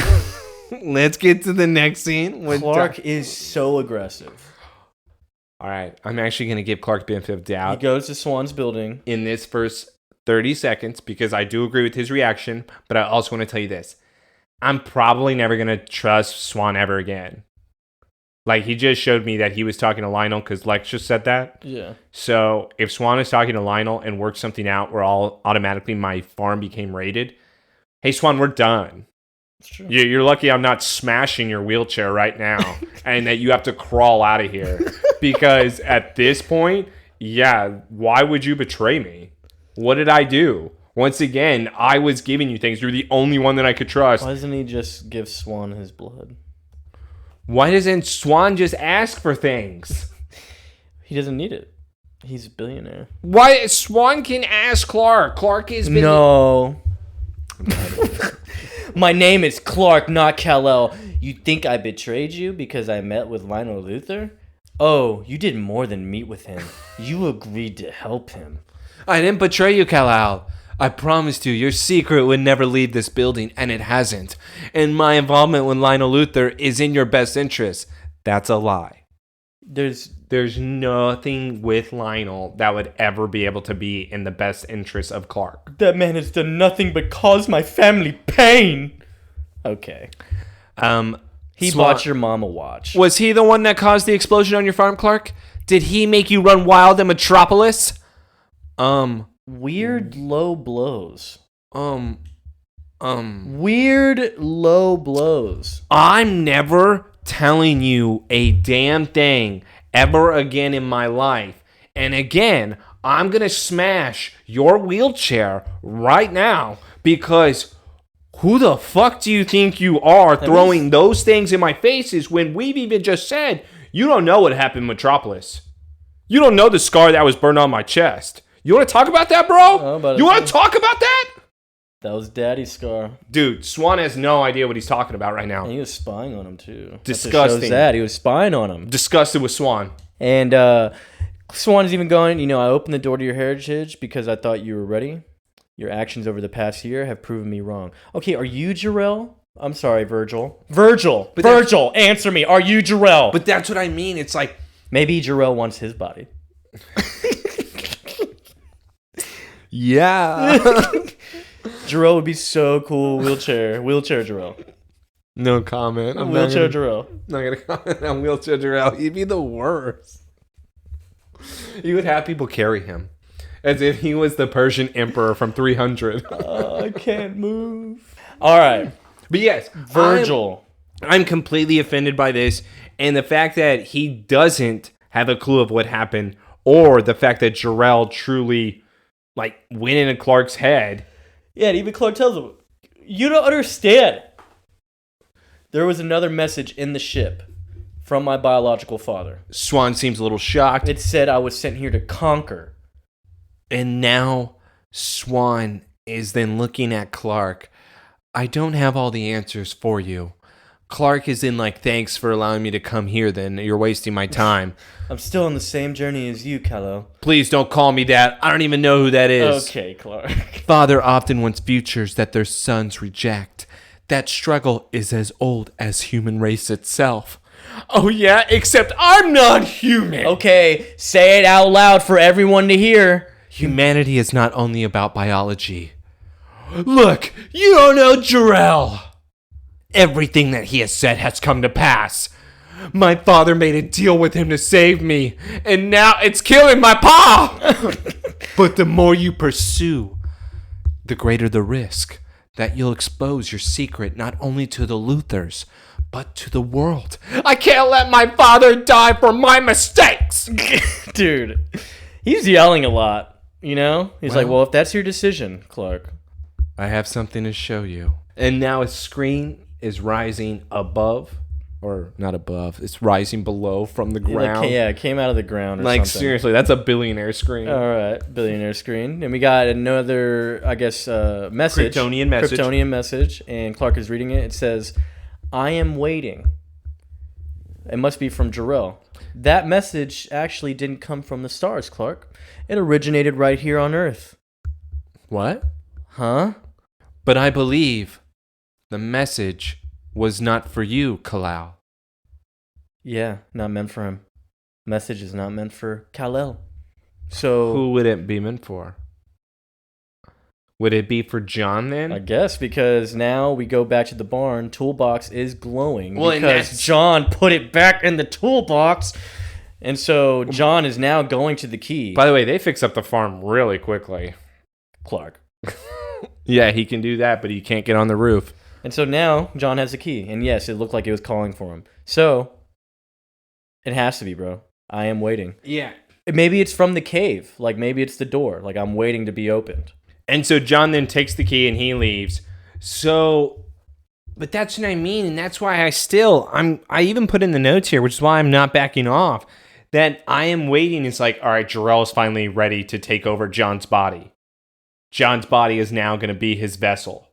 Let's get to the next scene. Clark is so aggressive. All right, I'm actually going to give Clark benefit of doubt. He goes to Swann's building. In this first 30 seconds, because I do agree with his reaction, but I also want to tell you this. I'm probably never going to trust Swann ever again. Like, he just showed me that he was talking to Lionel because Lex just said that. Yeah. So, if Swann is talking to Lionel and worked something out where automatically my farm became raided, hey, Swann, we're done. That's true. You're lucky I'm not smashing your wheelchair right now and that you have to crawl out of here. Because at this point, yeah, why would you betray me? What did I do? Once again, I was giving you things. You're the only one that I could trust. Why doesn't he just give Swann his blood? Why doesn't Swann just ask for things? He doesn't need it. He's a billionaire. Why? Swann can ask Clark. Clark is... No. My name is Clark, not Kal-El. You think I betrayed you because I met with Lionel Luthor? Oh, you did more than meet with him. You agreed to help him. I didn't betray you, Kal-El. I promised you your secret would never leave this building, and it hasn't. And my involvement with Lionel Luthor is in your best interest. That's a lie. There's nothing with Lionel that would ever be able to be in the best interest of Clark. That man has done nothing but cause my family pain. Okay. He bought your mom a watch. Was he the one that caused the explosion on your farm, Clark? Did he make you run wild in Metropolis? Weird low blows. Weird low blows. I'm never telling you a damn thing ever again in my life. And again, I'm going to smash your wheelchair right now because who the fuck do you think you are throwing those things in my faces when we've even just said you don't know what happened in Metropolis? You don't know the scar that was burned on my chest. You want to talk about that, bro? You want to talk about that? That was Daddy's scar. Dude, Swann has no idea what he's talking about right now. And he was spying on him, too. Disgusting. He was spying on him. Disgusted with Swann. And Swann is even going, I opened the door to your heritage because I thought you were ready. Your actions over the past year have proven me wrong. Okay, are you Jor-El? I'm sorry, Virgil. Virgil, answer me. Are you Jor-El? But that's what I mean. It's like... Maybe Jor-El wants his body. Yeah. Jor-El would be so cool. Wheelchair Jor-El. No comment. Wheelchair Jor-El. Not going to comment on wheelchair Jor-El. He'd be the worst. He would have people carry him as if he was the Persian emperor from 300. I can't move. All right. But yes, Virgil. I'm completely offended by this. And the fact that he doesn't have a clue of what happened or the fact that Jor-El truly... went into Clark's head. Yeah, and even Clark tells him, you don't understand. There was another message in the ship from my biological father. Swann seems a little shocked. It said I was sent here to conquer. And now Swann is then looking at Clark. I don't have all the answers for you. Clark is in thanks for allowing me to come here then. You're wasting my time. I'm still on the same journey as you, Kal-El. Please don't call me that. I don't even know who that is. Okay, Clark. Father often wants futures that their sons reject. That struggle is as old as human race itself. Oh yeah, except I'm not human. Okay, say it out loud for everyone to hear. Humanity is not only about biology. Look, you don't know Jor-El. Everything that he has said has come to pass. My father made a deal with him to save me, and now it's killing my pa. But the more you pursue, the greater the risk. that you'll expose your secret not only to the Luthers, but to the world. I can't let my father die for my mistakes! Dude, he's yelling a lot, you know? He's like, well, if that's your decision, Clark. I have something to show you. And now a screen is rising above. Or not above. It's rising below from the ground. It came out of the ground or something. Seriously, that's a billionaire screen. All right, billionaire screen. And we got another, I guess, message. Kryptonian message. And Clark is reading it. It says, I am waiting. It must be from Jor-El. That message actually didn't come from the stars, Clark. It originated right here on Earth. What? Huh? But I believe the message was not for you, Kal-El. Yeah, not meant for him. Message is not meant for Kal-El. So who would it be meant for? Would it be for John then? I guess, because now we go back to the barn. Toolbox is glowing because John put it back in the toolbox. And so John is now going to the key. By the way, they fix up the farm really quickly. Clark. Yeah, he can do that, but he can't get on the roof. And so now John has the key. And yes, it looked like it was calling for him. So it has to be, bro. I am waiting. Yeah. Maybe it's from the cave. Like maybe it's the door. Like I'm waiting to be opened. And so John then takes the key and he leaves. So, but that's what I mean. And that's why I even put in the notes here, which is why I'm not backing off, that I am waiting. It's like, all right, Jor-El is finally ready to take over John's body. John's body is now going to be his vessel.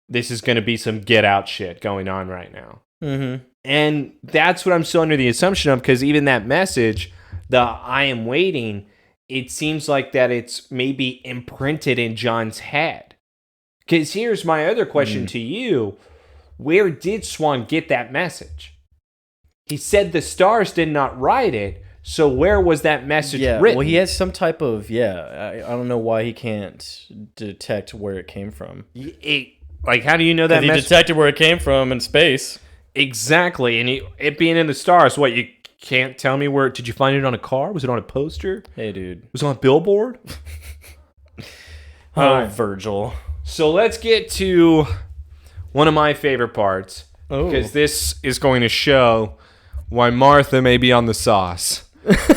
This is going to be some get out shit going on right now. Mm-hmm. And that's what I'm still under the assumption of, because even that message, the I am waiting, it seems like that it's maybe imprinted in John's head. Because here's my other question to you. Where did Swann get that message? He said the stars did not write it. So where was that message written? Well, he has some type of, I don't know why he can't detect where it came from. Like, how do you know that message? He detected where it came from in space. Exactly. And it being in the stars, what, you can't tell me where? Did you find it on a car? Was it on a poster? Hey, dude. Was it on a billboard? Right. Virgil. So let's get to one of my favorite parts. Oh. Because this is going to show why Martha may be on the sauce.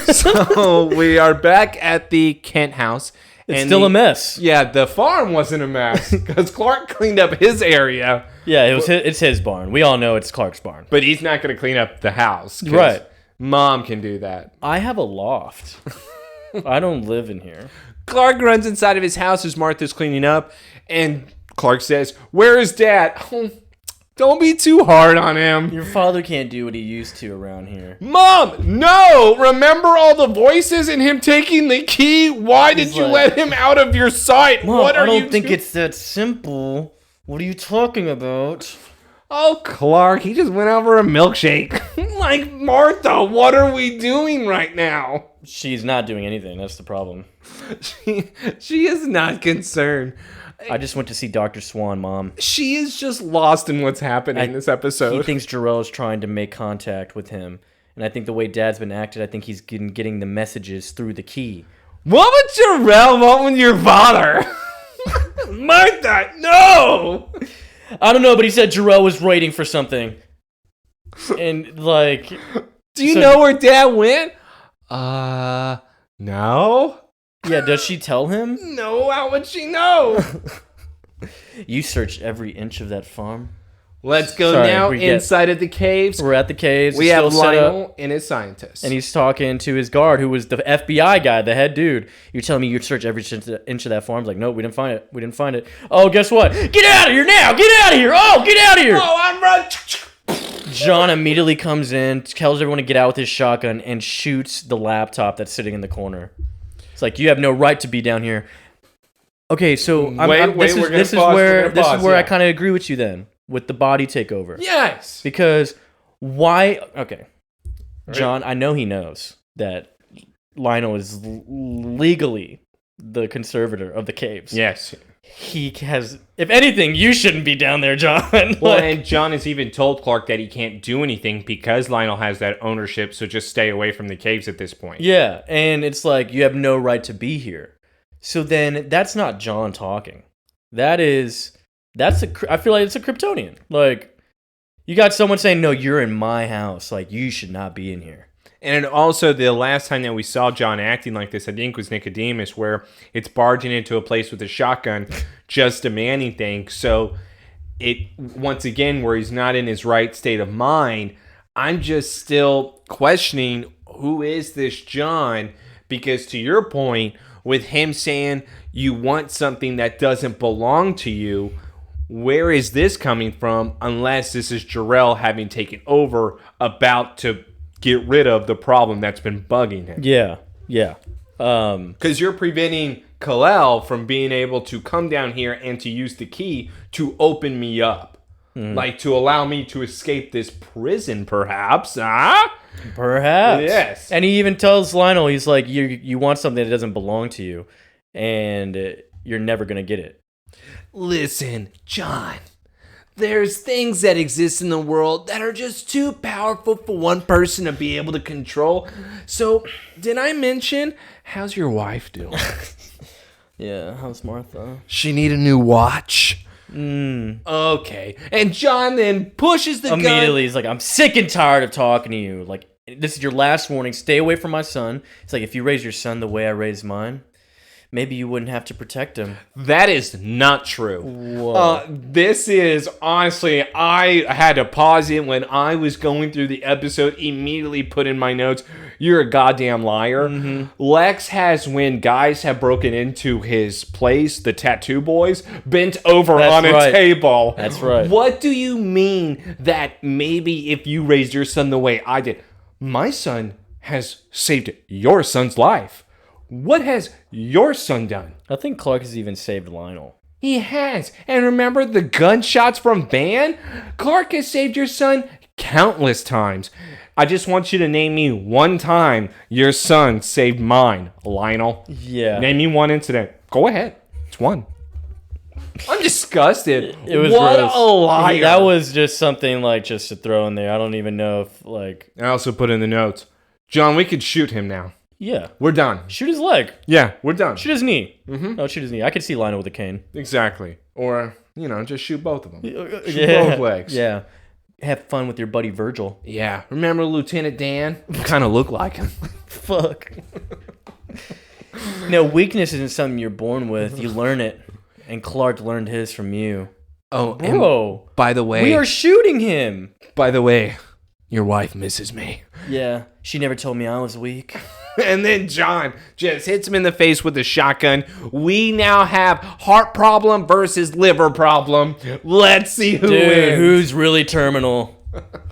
So we are back at the Kent house. It's still a mess. Yeah, the farm wasn't a mess because Clark cleaned up his area. Yeah, it's his barn. We all know it's Clark's barn. But he's not going to clean up the house. Right. Mom can do that. I have a loft. I don't live in here. Clark runs inside of his house as Martha's cleaning up, and Clark says, "Where is Dad?" Oh, don't be too hard on him. Your father can't do what he used to around here. Mom, no! Remember all the voices and him taking the key? Why did you let him out of your sight? Mom, what are I don't think it's that simple. What are you talking about? Oh, Clark, he just went out for a milkshake. Like, Martha, what are we doing right now? She's not doing anything. That's the problem. She is not concerned. I just went to see Dr. Swann, Mom. She is just lost in what's happening in this episode. He thinks Jor-El is trying to make contact with him. And I think the way Dad's been acted, I think he's getting the messages through the key. What would Jor-El want with your father? Martha, no! I don't know, but he said Jor-El was waiting for something. And, like... Do you know where Dad went? No. Yeah, does she tell him? No, how would she know? You searched every inch of that farm. Let's go inside of the caves. We're at the caves. We have Lionel and his scientist. And he's talking to his guard, who was the FBI guy, the head dude. You're telling me you searched every inch of that farm? He's like, no, we didn't find it. We didn't find it. Oh, guess what? Get out of here now! Get out of here! Oh, get out of here! Oh, I'm running. John immediately comes in, tells everyone to get out with his shotgun, and shoots the laptop that's sitting in the corner. It's like, you have no right to be down here. Okay, so this is where I kind of agree with you then, with the body takeover. Yes. Because why? Okay, John, I know he knows that Lionel is legally the conservator of the caves. Yes. He has, if anything, you shouldn't be down there, John. Well, and John has even told Clark that he can't do anything because Lionel has that ownership, so just stay away from the caves at this point. Yeah, and it's like, you have no right to be here. So then, that's not John talking. That is I feel like it's a Kryptonian. Like, you got someone saying, no, you're in my house. Like, you should not be in here. And also, the last time that we saw John acting like this, I think, was Nicodemus, where it's barging into a place with a shotgun, just demanding things. So, once again, where he's not in his right state of mind, I'm just still questioning, who is this John? Because to your point, with him saying you want something that doesn't belong to you, where is this coming from? Unless this is Jor-El having taken over, about to get rid of the problem that's been bugging him. Yeah. Because you're preventing Kal-El from being able to come down here and to use the key to open me up. Like, to allow me to escape this prison, perhaps. Perhaps. Yes. And he even tells Lionel, he's like, you want something that doesn't belong to you, and you're never going to get it. Listen, John. There's things that exist in the world that are just too powerful for one person to be able to control. So, did I mention, how's your wife doing? Yeah, how's Martha? She need a new watch? Okay. And John then pushes the gun. Immediately, he's like, I'm sick and tired of talking to you. Like, this is your last warning. Stay away from my son. It's like, if you raise your son the way I raised mine, maybe you wouldn't have to protect him. That is not true. Whoa. This is, honestly, I had to pause it when I was going through the episode, immediately put in my notes, you're a goddamn liar. Lex has, when guys have broken into his place, the tattoo boys, bent over on a table. That's right. What do you mean that maybe if you raised your son the way I did? My son has saved your son's life. What has your son done? I think Clark has even saved Lionel. He has. And remember the gunshots from Van? Clark has saved your son countless times. I just want you to name me one time your son saved mine, Lionel. Yeah. Name me one incident. Go ahead. It's one. I'm disgusted. It was what gross. A liar. That was just something, like, just to throw in there. I don't even know if, like... I also put in the notes, John, we could shoot him now. Yeah. We're done. Shoot his leg. Yeah, we're done. Shoot his knee. No, shoot his knee. I could see Lionel with a cane. Exactly. Or, just shoot both of them. Shoot Yeah. both legs. Yeah. Have fun with your buddy Virgil. Yeah. Remember Lieutenant Dan? Kind of look like him. Fuck. No, weakness isn't something you're born with. You learn it. And Clark learned his from you. Oh, bro. By the way... We are shooting him. By the way, your wife misses me. Yeah. She never told me I was weak. And then John just hits him in the face with a shotgun. We now have heart problem versus liver problem. Let's see who wins. Who's really terminal?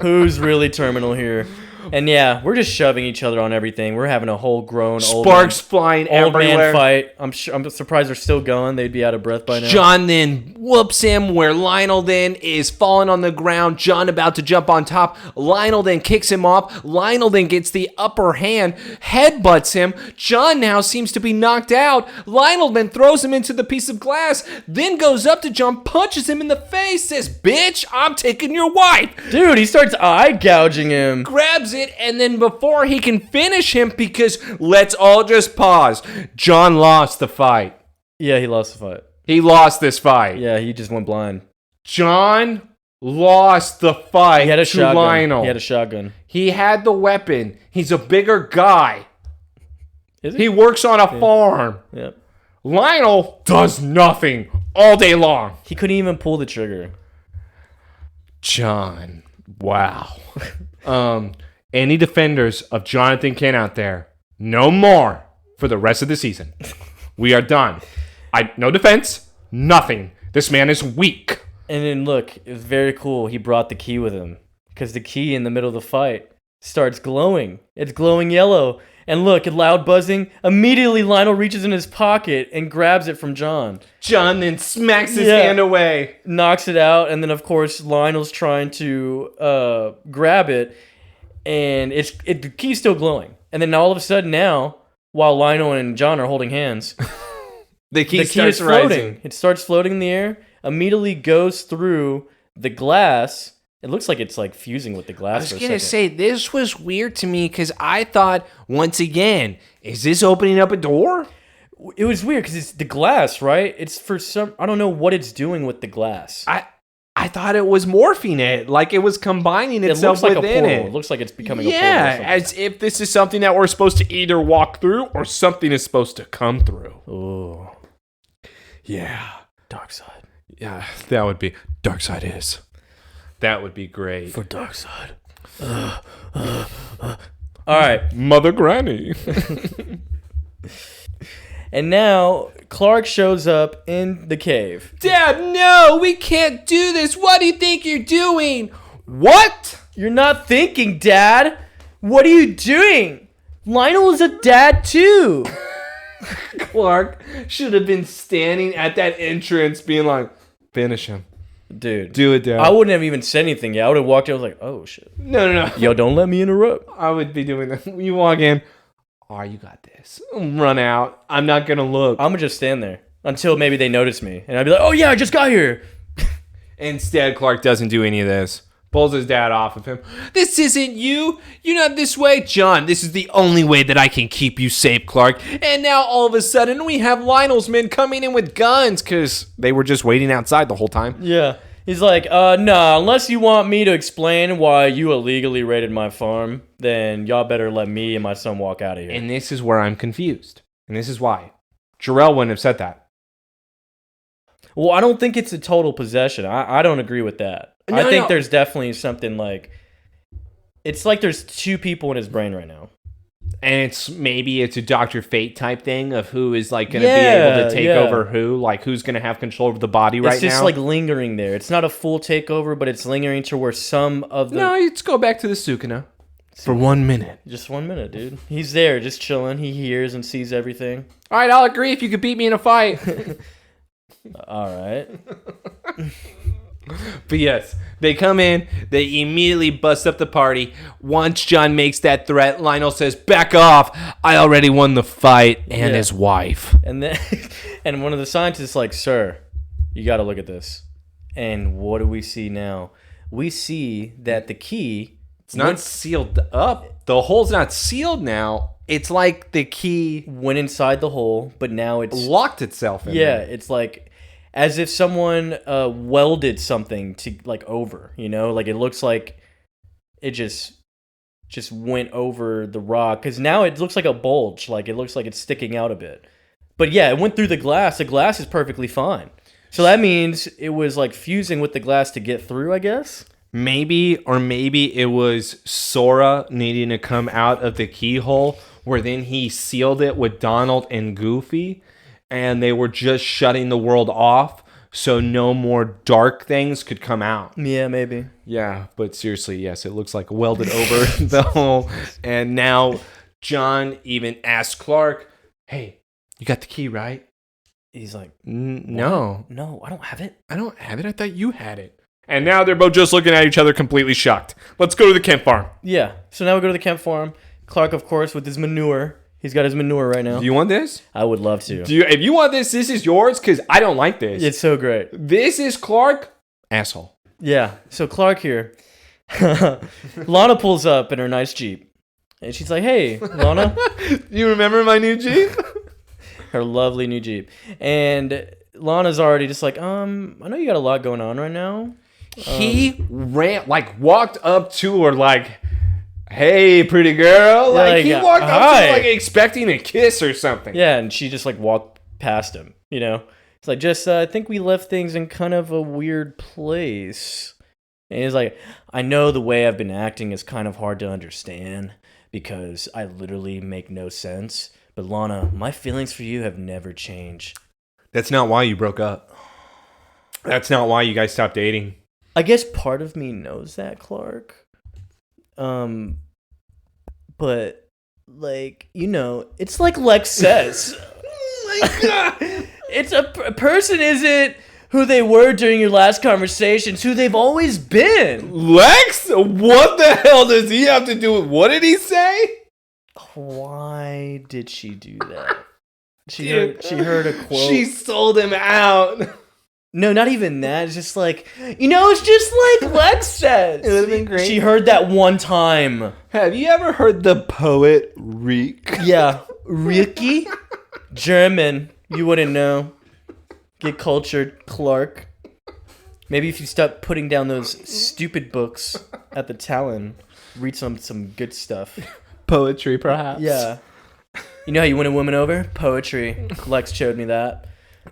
Who's really terminal here? And yeah, we're just shoving each other on everything. We're having a whole grown sparks flying everywhere. Man fight. I'm surprised they're still going. They'd be out of breath by now. John then whoops him where Lionel then is falling on the ground. John about to jump on top. Lionel then kicks him off. Lionel then gets the upper hand, headbutts him. John now seems to be knocked out. Lionel then throws him into the piece of glass, then goes up to John, punches him in the face, says, "Bitch, I'm taking your wife." Dude, he starts eye gouging him. Grabs it, and then before he can finish him, because let's all just pause, John lost the fight. Yeah, he lost the fight. He lost this fight. Yeah, he just went blind. John lost the fight. He had a shotgun. Lionel. He had a shotgun. He had the weapon. He's a bigger guy. Is he? He works on a farm. Yep. Lionel does nothing all day long. He couldn't even pull the trigger. John. Wow. Any defenders of Jonathan Kent out there, no more for the rest of the season. We are done. No defense, nothing. This man is weak. And then look, it was very cool. He brought the key with him because the key in the middle of the fight starts glowing. It's glowing yellow. And look, loud buzzing. Immediately, Lionel reaches in his pocket and grabs it from John. John then smacks his hand away. Knocks it out. And then, of course, Lionel's trying to grab it. And the key's still glowing. And then all of a sudden now, while Lionel and John are holding hands, the key is floating. It starts floating in the air, immediately goes through the glass. It looks like it's like fusing with the glass. I was going to say, this was weird to me because I thought, once again, is this opening up a door? It was weird because it's the glass, right? It's for some... I don't know what it's doing with the glass. I thought it was morphing it, like it was combining itself looks like within a portal. it. It looks like it's becoming a portal. Yeah, as if this is something that we're supposed to either walk through or something is supposed to come through. Oh. Yeah. Dark side. Yeah, that would be... Dark side is. That would be great. For dark side. All right. Mother Granny. And now Clark shows up in the cave. Dad, no, we can't do this. What do you think you're doing? What? You're not thinking, Dad. What are you doing? Lionel is a dad too. Clark should have been standing at that entrance being like, finish him. Dude. Do it, Dad. I wouldn't have even said anything yet. I would have walked in. I was like, oh, shit. No. Yo, don't let me interrupt. I would be doing that. You walk in. Oh, you got this. Run out. I'm not going to look. I'm going to just stand there until maybe they notice me. And I'd be like, oh, yeah, I just got here. Instead, Clark doesn't do any of this. Pulls his dad off of him. This isn't you. You're not this way. John, this is the only way that I can keep you safe, Clark. And now all of a sudden we have Lionel's men coming in with guns because they were just waiting outside the whole time. Yeah. He's like, nah, unless you want me to explain why you illegally raided my farm, then y'all better let me and my son walk out of here. And this is where I'm confused. And this is why. Jor-El wouldn't have said that. Well, I don't think it's a total possession. I don't agree with that. No, I think there's definitely something like... It's like there's two people in his brain right now. And maybe it's a Dr. Fate type thing of who is like going to be able to take over who, like who's going to have control of the body right now. It's just like lingering there. It's not a full takeover, but it's lingering to where some of the... No, let's go back to the Sukuna for 1 minute. Just 1 minute, dude. He's there, just chilling. He hears and sees everything. All right, I'll agree if you could beat me in a fight. All right. But yes, they come in, they immediately bust up the party. Once John makes that threat, Lionel says, back off. I already won the fight, and his wife. And then, and one of the scientists is like, sir, you got to look at this. And what do we see now? We see that the key... It's not sealed up. The hole's not sealed now. It's like the key... went inside the hole, but now it's... locked itself in there. It's like... as if someone welded something to like over, you know, like it looks like it just went over the rock because now it looks like a bulge, like it looks like it's sticking out a bit. But yeah, it went through the glass. The glass is perfectly fine. So that means it was like fusing with the glass to get through, I guess. Maybe it was Sora needing to come out of the keyhole where then he sealed it with Donald and Goofy. And they were just shutting the world off so no more dark things could come out. Yeah, maybe. Yeah, but seriously, yes, it looks like welded over the hole. And now John even asks Clark, hey, you got the key, right? He's like, no. No, I don't have it. I don't have it. I thought you had it. And now they're both just looking at each other completely shocked. Let's go to the Kemp farm. Yeah, so now we go to the Kemp farm. Clark, of course, with his manure. He's got his manure right now. Do you want this? I would love to. If you want this is yours because I don't like this. It's so great. This is Clark. Asshole. Yeah. So Clark here. Lana pulls up in her nice Jeep. And she's like, hey, Lana. You remember my new Jeep? Her lovely new Jeep. And Lana's already just like, I know you got a lot going on right now. He walked up to her like... hey, pretty girl. Like he walked up to her, like expecting a kiss or something. Yeah, and she just like walked past him, you know? It's like, just, I think we left things in kind of a weird place. And he's like, I know the way I've been acting is kind of hard to understand because I literally make no sense. But Lana, my feelings for you have never changed. That's not why you broke up. That's not why you guys stopped dating. I guess part of me knows that, Clark. But like, you know, it's like Lex says. Oh my God. It's a person isn't who they were during your last conversations, who they've always been. Lex? What the hell does he have to do with what did he say? Why did she do that? She heard a quote. She sold him out. No, not even that. It's just like, you know, it's just like Lex says. It would have been great. She heard that one time. Have you ever heard the poet Reek? Yeah. Ricky? German. You wouldn't know. Get cultured, Clark. Maybe if you stop putting down those stupid books at the Talon, read some good stuff. Poetry, perhaps. Yeah. You know how you win a woman over? Poetry. Lex showed me that.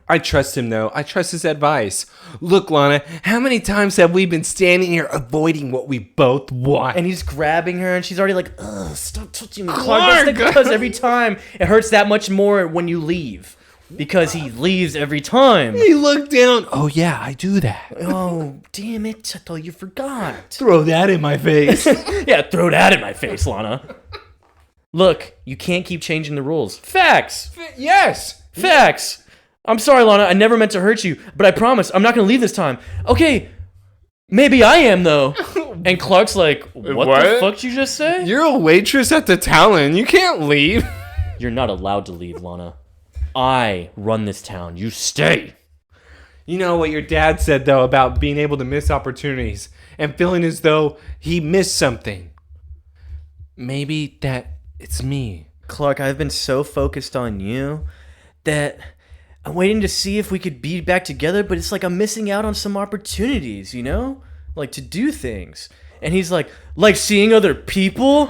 I trust him, though. I trust his advice. Look, Lana, how many times have we been standing here avoiding what we both want? And he's grabbing her, and she's already like, ugh, stop touching me, Clark. That's because every time it hurts that much more when you leave. Because he leaves every time. He looked down. Oh, yeah, I do that. Oh, damn it. I thought you forgot. Throw that in my face. Yeah, throw that in my face, Lana. Look, you can't keep changing the rules. Facts. Yes. Facts. I'm sorry, Lana. I never meant to hurt you, but I promise I'm not going to leave this time. Okay, maybe I am, though. And Clark's like, what the fuck did you just say? You're a waitress at the Talon. You can't leave. You're not allowed to leave, Lana. I run this town. You stay. You know what your dad said, though, about being able to miss opportunities and feeling as though he missed something. Maybe that it's me. Clark, I've been so focused on you that I'm waiting to see if we could be back together, but it's like I'm missing out on some opportunities, you know? Like to do things. And he's like seeing other people?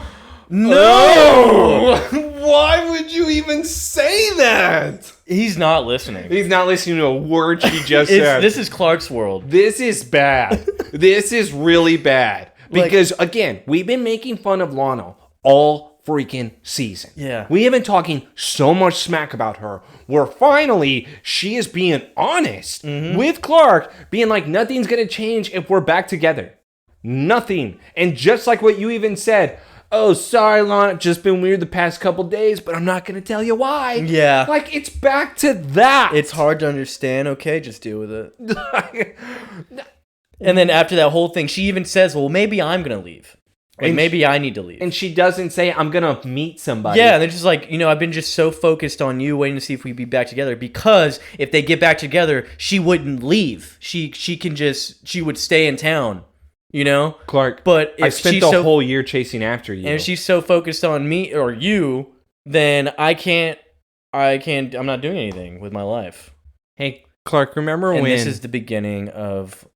No! Why would you even say that? He's not listening. He's not listening to a word she just said. This is Clark's world. This is bad. This is really bad. Because, again, we've been making fun of Lana all freaking season. Yeah. We have been talking so much smack about her, where finally she is being honest with Clark, being like, nothing's going to change if we're back together. Nothing. And just like what you even said, oh, sorry, Lana, just been weird the past couple days, but I'm not going to tell you why. Yeah. Like, it's back to that. It's hard to understand. Okay, just deal with it. And then after that whole thing, she even says, well, maybe I'm going to leave. Like, maybe I need to leave. And she doesn't say, I'm going to meet somebody. Yeah, and they're just like, I've been just so focused on you, waiting to see if we'd be back together. Because if they get back together, she wouldn't leave. She would stay in town, Clark, but if I spent the whole year chasing after you. And if she's so focused on me or you, then I'm not doing anything with my life. Hey, Clark, remember and when... this is the beginning of...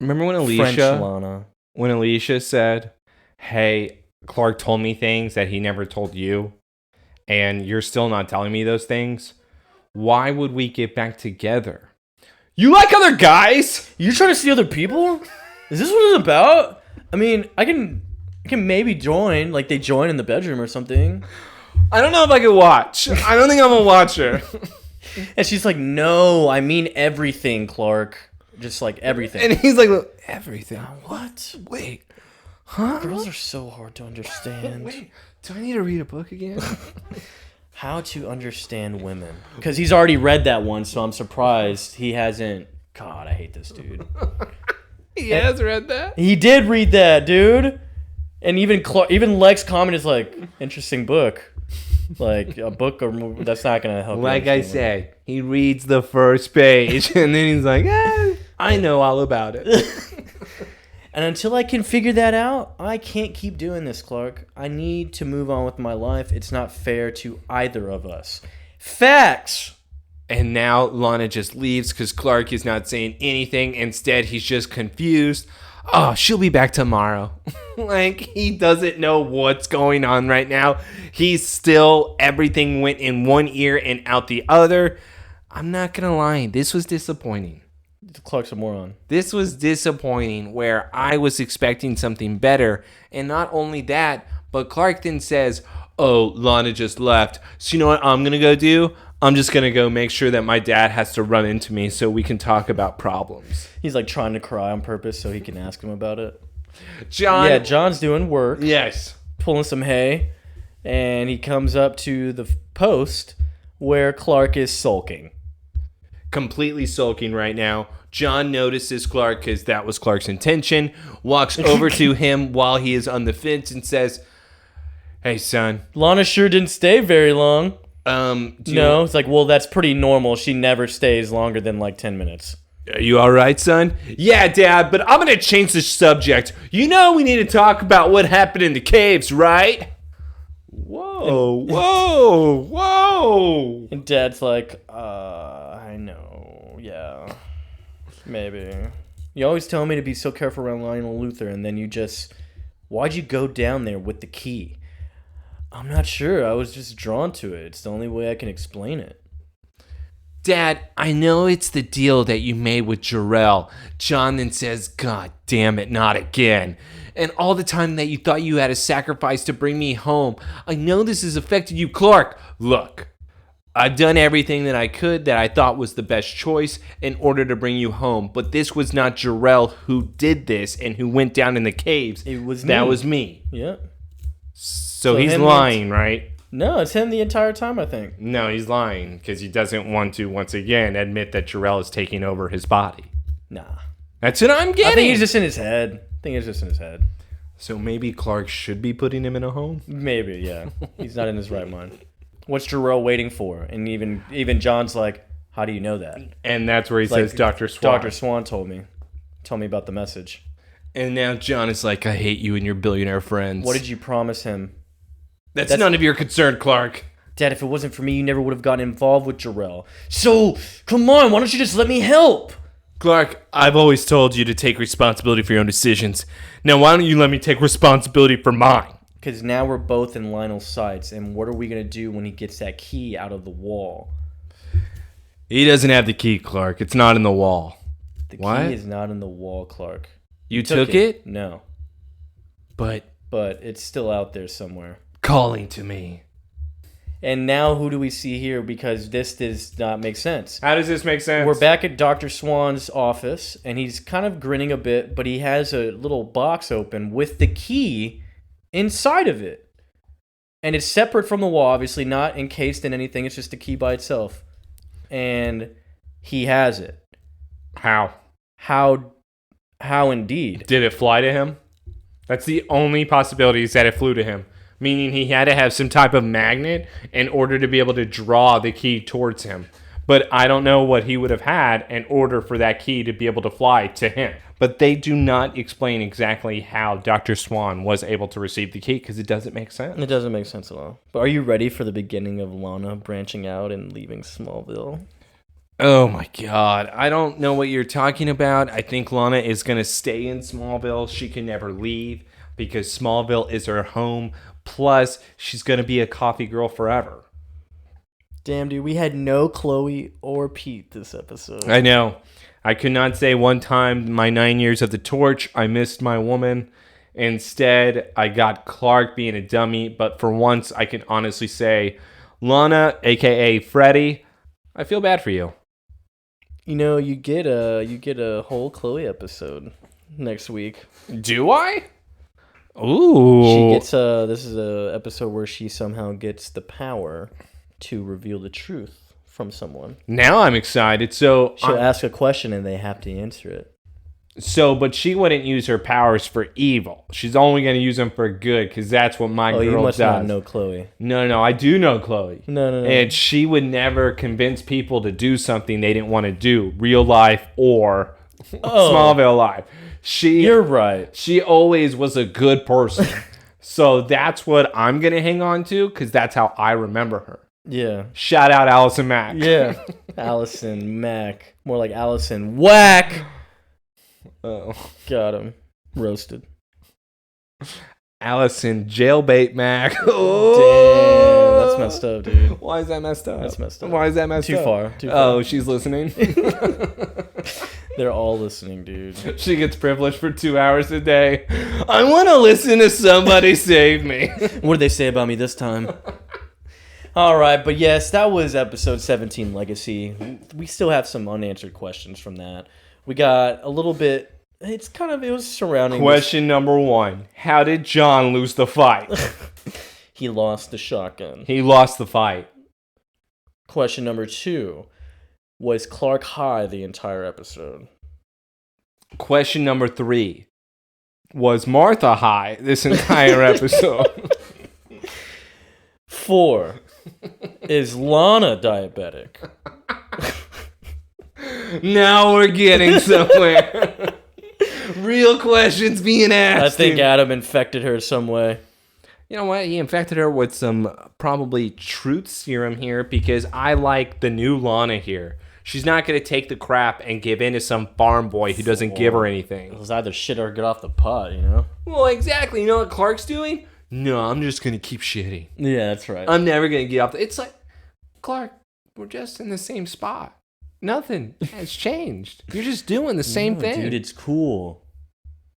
Remember when French Lana... When Alicia said, hey, Clark told me things that he never told you, and you're still not telling me those things, why would we get back together? You like other guys? You're trying to see other people? Is this what it's about? I mean, I can maybe join, like they join in the bedroom or something. I don't know if I can watch. I don't think I'm a watcher. And she's like, no, I mean everything, Clark. Just like everything. And he's like, everything? What? Wait. Huh? Girls are so hard to understand. Wait, do I need to read a book again? How to understand women. Because he's already read that one, so I'm surprised he hasn't. God, I hate this dude. He has read that? He did read that, dude. And even Lex comment is like, interesting book. Like a book or movie, that's not going to help. Like I said, he reads the first page and then he's like, I know all about it. And until I can figure that out, I can't keep doing this, Clark. I need to move on with my life. It's not fair to either of us. Facts! And now Lana just leaves because Clark is not saying anything. Instead, he's just confused. Oh, she'll be back tomorrow. Like, he doesn't know what's going on right now. He's still, everything went in one ear and out the other. I'm not going to lie. This was disappointing. Clark's a moron. This was disappointing where I was expecting something better. And not only that, but Clark then says, oh, Lana just left. So you know what I'm going to go do? I'm just going to go make sure that my dad has to run into me so we can talk about problems. He's like trying to cry on purpose so he can ask him about it. John. Yeah, John's doing work. Yes. Pulling some hay. And he comes up to the post where Clark is sulking. Completely sulking right now. John notices Clark because that was Clark's intention. Walks over to him while he is on the fence and says, hey, son. Lana sure didn't stay very long. No, it's like, well, that's pretty normal. She never stays longer than like 10 minutes. Are you all right, son? Yeah, Dad, but I'm going to change the subject. You know we need to talk about what happened in the caves, right? Whoa. Whoa. And Dad's like, I know, yeah, maybe. You always tell me to be so careful around Lionel Luther, and then why'd you go down there with the key? I'm not sure. I was just drawn to it. It's the only way I can explain it. Dad, I know it's the deal that you made with Jor-El. John then says, God damn it, not again. And all the time that you thought you had to sacrifice to bring me home. I know this has affected you, Clark. Look, I've done everything that I could that I thought was the best choice in order to bring you home. But this was not Jor-El who did this and who went down in the caves. That was me. Yeah. So he's lying, right? No, it's him the entire time, I think. No, he's lying because he doesn't want to, once again, admit that Jor-El is taking over his body. Nah. That's what I'm getting. I think he's just in his head. So maybe Clark should be putting him in a home? Maybe, yeah. He's not in his right mind. What's Jor-El waiting for? And even John's like, how do you know that? And that's where he says, Dr. Swann. Dr. Swann told me. Tell me about the message. And now John is like, I hate you and your billionaire friends. What did you promise him? That's none of your concern, Clark. Dad, if it wasn't for me, you never would have gotten involved with Jor-El. So, come on, why don't you just let me help? Clark, I've always told you to take responsibility for your own decisions. Now, why don't you let me take responsibility for mine? Because now we're both in Lionel's sights, and what are we going to do when he gets that key out of the wall? He doesn't have the key, Clark. It's not in the wall. The key is not in the wall, Clark. You took it? No. But it's still out there somewhere. Calling to me. And now who do we see here? Because this does not make sense. How does this make sense? We're back at Dr. Swann's office, and he's kind of grinning a bit, but he has a little box open with the key inside of it. And it's separate from the wall, obviously, not encased in anything. It's just the key by itself. And he has it. How? How indeed? Did it fly to him? That's the only possibility, is that it flew to him. Meaning he had to have some type of magnet in order to be able to draw the key towards him. But I don't know what he would have had in order for that key to be able to fly to him. But they do not explain exactly how Dr. Swann was able to receive the key because it doesn't make sense. It doesn't make sense at all. But are you ready for the beginning of Lana branching out and leaving Smallville? Oh my God. I don't know what you're talking about. I think Lana is going to stay in Smallville. She can never leave because Smallville is her home. Plus, she's going to be a coffee girl forever. Damn, dude, we had no Chloe or Pete this episode. I know. I could not say one time my 9 years of the torch, I missed my woman. Instead, I got Clark being a dummy. But for once, I can honestly say, Lana, a.k.a. Freddy, I feel bad for you. You know, you get a whole Chloe episode next week. Do I? Ooh. She gets this is a episode where she somehow gets the power to reveal the truth from someone. Now I'm excited. So she'll ask a question and they have to answer it. But she wouldn't use her powers for evil. She's only going to use them for good because that's what my girl does. Oh, you must not know Chloe. No, I do know Chloe. No. And she would never convince people to do something they didn't want to do, real life or Smallville life. You're right. She always was a good person. So that's what I'm going to hang on to because that's how I remember her. Yeah. Shout out Allison Mack. Yeah. Allison Mack. More like Allison Whack. Oh. Got him. Roasted. Allison Jailbait Mack. Oh. Damn. That's messed up, dude. Why is that messed up? That's messed up. Why is that messed up? Too far. Oh, she's listening? They're all listening, dude. She gets privileged for 2 hours a day. I want to listen to somebody save me. What did they say about me this time? All right, but yes, that was episode 17, Legacy. We still have some unanswered questions from that. We got a little bit. It was surrounding. Question number 1: how did John lose the fight? He lost the shotgun. He lost the fight. Question number 2: was Clark high the entire episode? Question number 3: was Martha high this entire episode? 4: is Lana diabetic? Now we're getting somewhere. Real questions being asked. I think Adam infected her some way. You know what? He infected her with some probably truth serum here because I like the new Lana here. She's not going to take the crap and give in to some farm boy who doesn't give her anything. It was either shit or get off the pot, you know? Well, exactly. You know what Clark's doing? No, I'm just going to keep shitting. Yeah, that's right. I'm never going to get off It's like, Clark, we're just in the same spot. Nothing has changed. You're just doing the same thing. Dude, it's cool.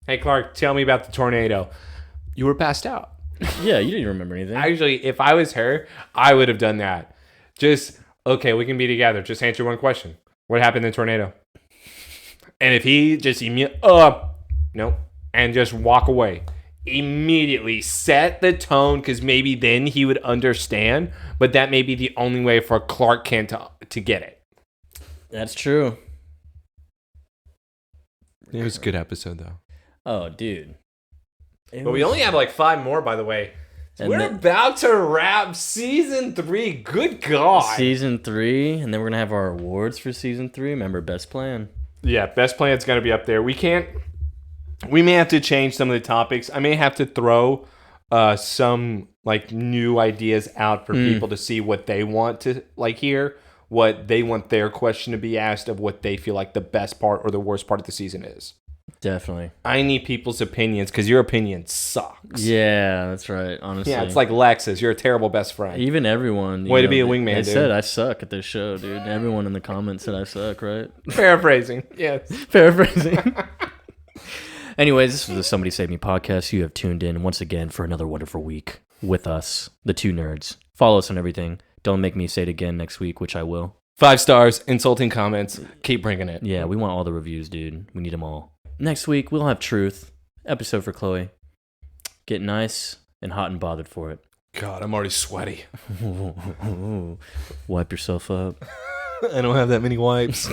Hey, Clark, tell me about the tornado. You were passed out. Yeah, you didn't remember anything. Actually, if I was her, I would have done that. Just, okay, we can be together. Just answer one question. What happened in the tornado? And if he just nope, and just walk away. Immediately set the tone, because maybe then he would understand, but that may be the only way for Clark Kent to get it. That's true. It was a good episode, though. Oh, dude. But we only have like 5 more, by the way. We're about to wrap season 3. Good God. Season 3, and then we're going to have our awards for season 3. Remember, best plan. Yeah, best plan's going to be up there. We may have to change some of the topics. I may have to throw some like new ideas out for people to see what they want to like hear, what they want their question to be asked, of what they feel like the best part or the worst part of the season is. Definitely. I need people's opinions because your opinion sucks. Yeah, that's right. Honestly. Yeah, it's like Lexus. You're a terrible best friend. Even everyone. Way to be a wingman, they dude. said I suck at this show, dude. Everyone in the comments said I suck, right? Paraphrasing. Yes. Paraphrasing. Anyways, this was the Somebody Save Me podcast. You have tuned in once again for another wonderful week with us, the two nerds. Follow us on everything. Don't make me say it again next week, which I will. 5 stars, insulting comments. Keep bringing it. Yeah, we want all the reviews, dude. We need them all. Next week, we'll have Truth. Episode for Chloe. Get nice and hot and bothered for it. God, I'm already sweaty. Wipe yourself up. I don't have that many wipes.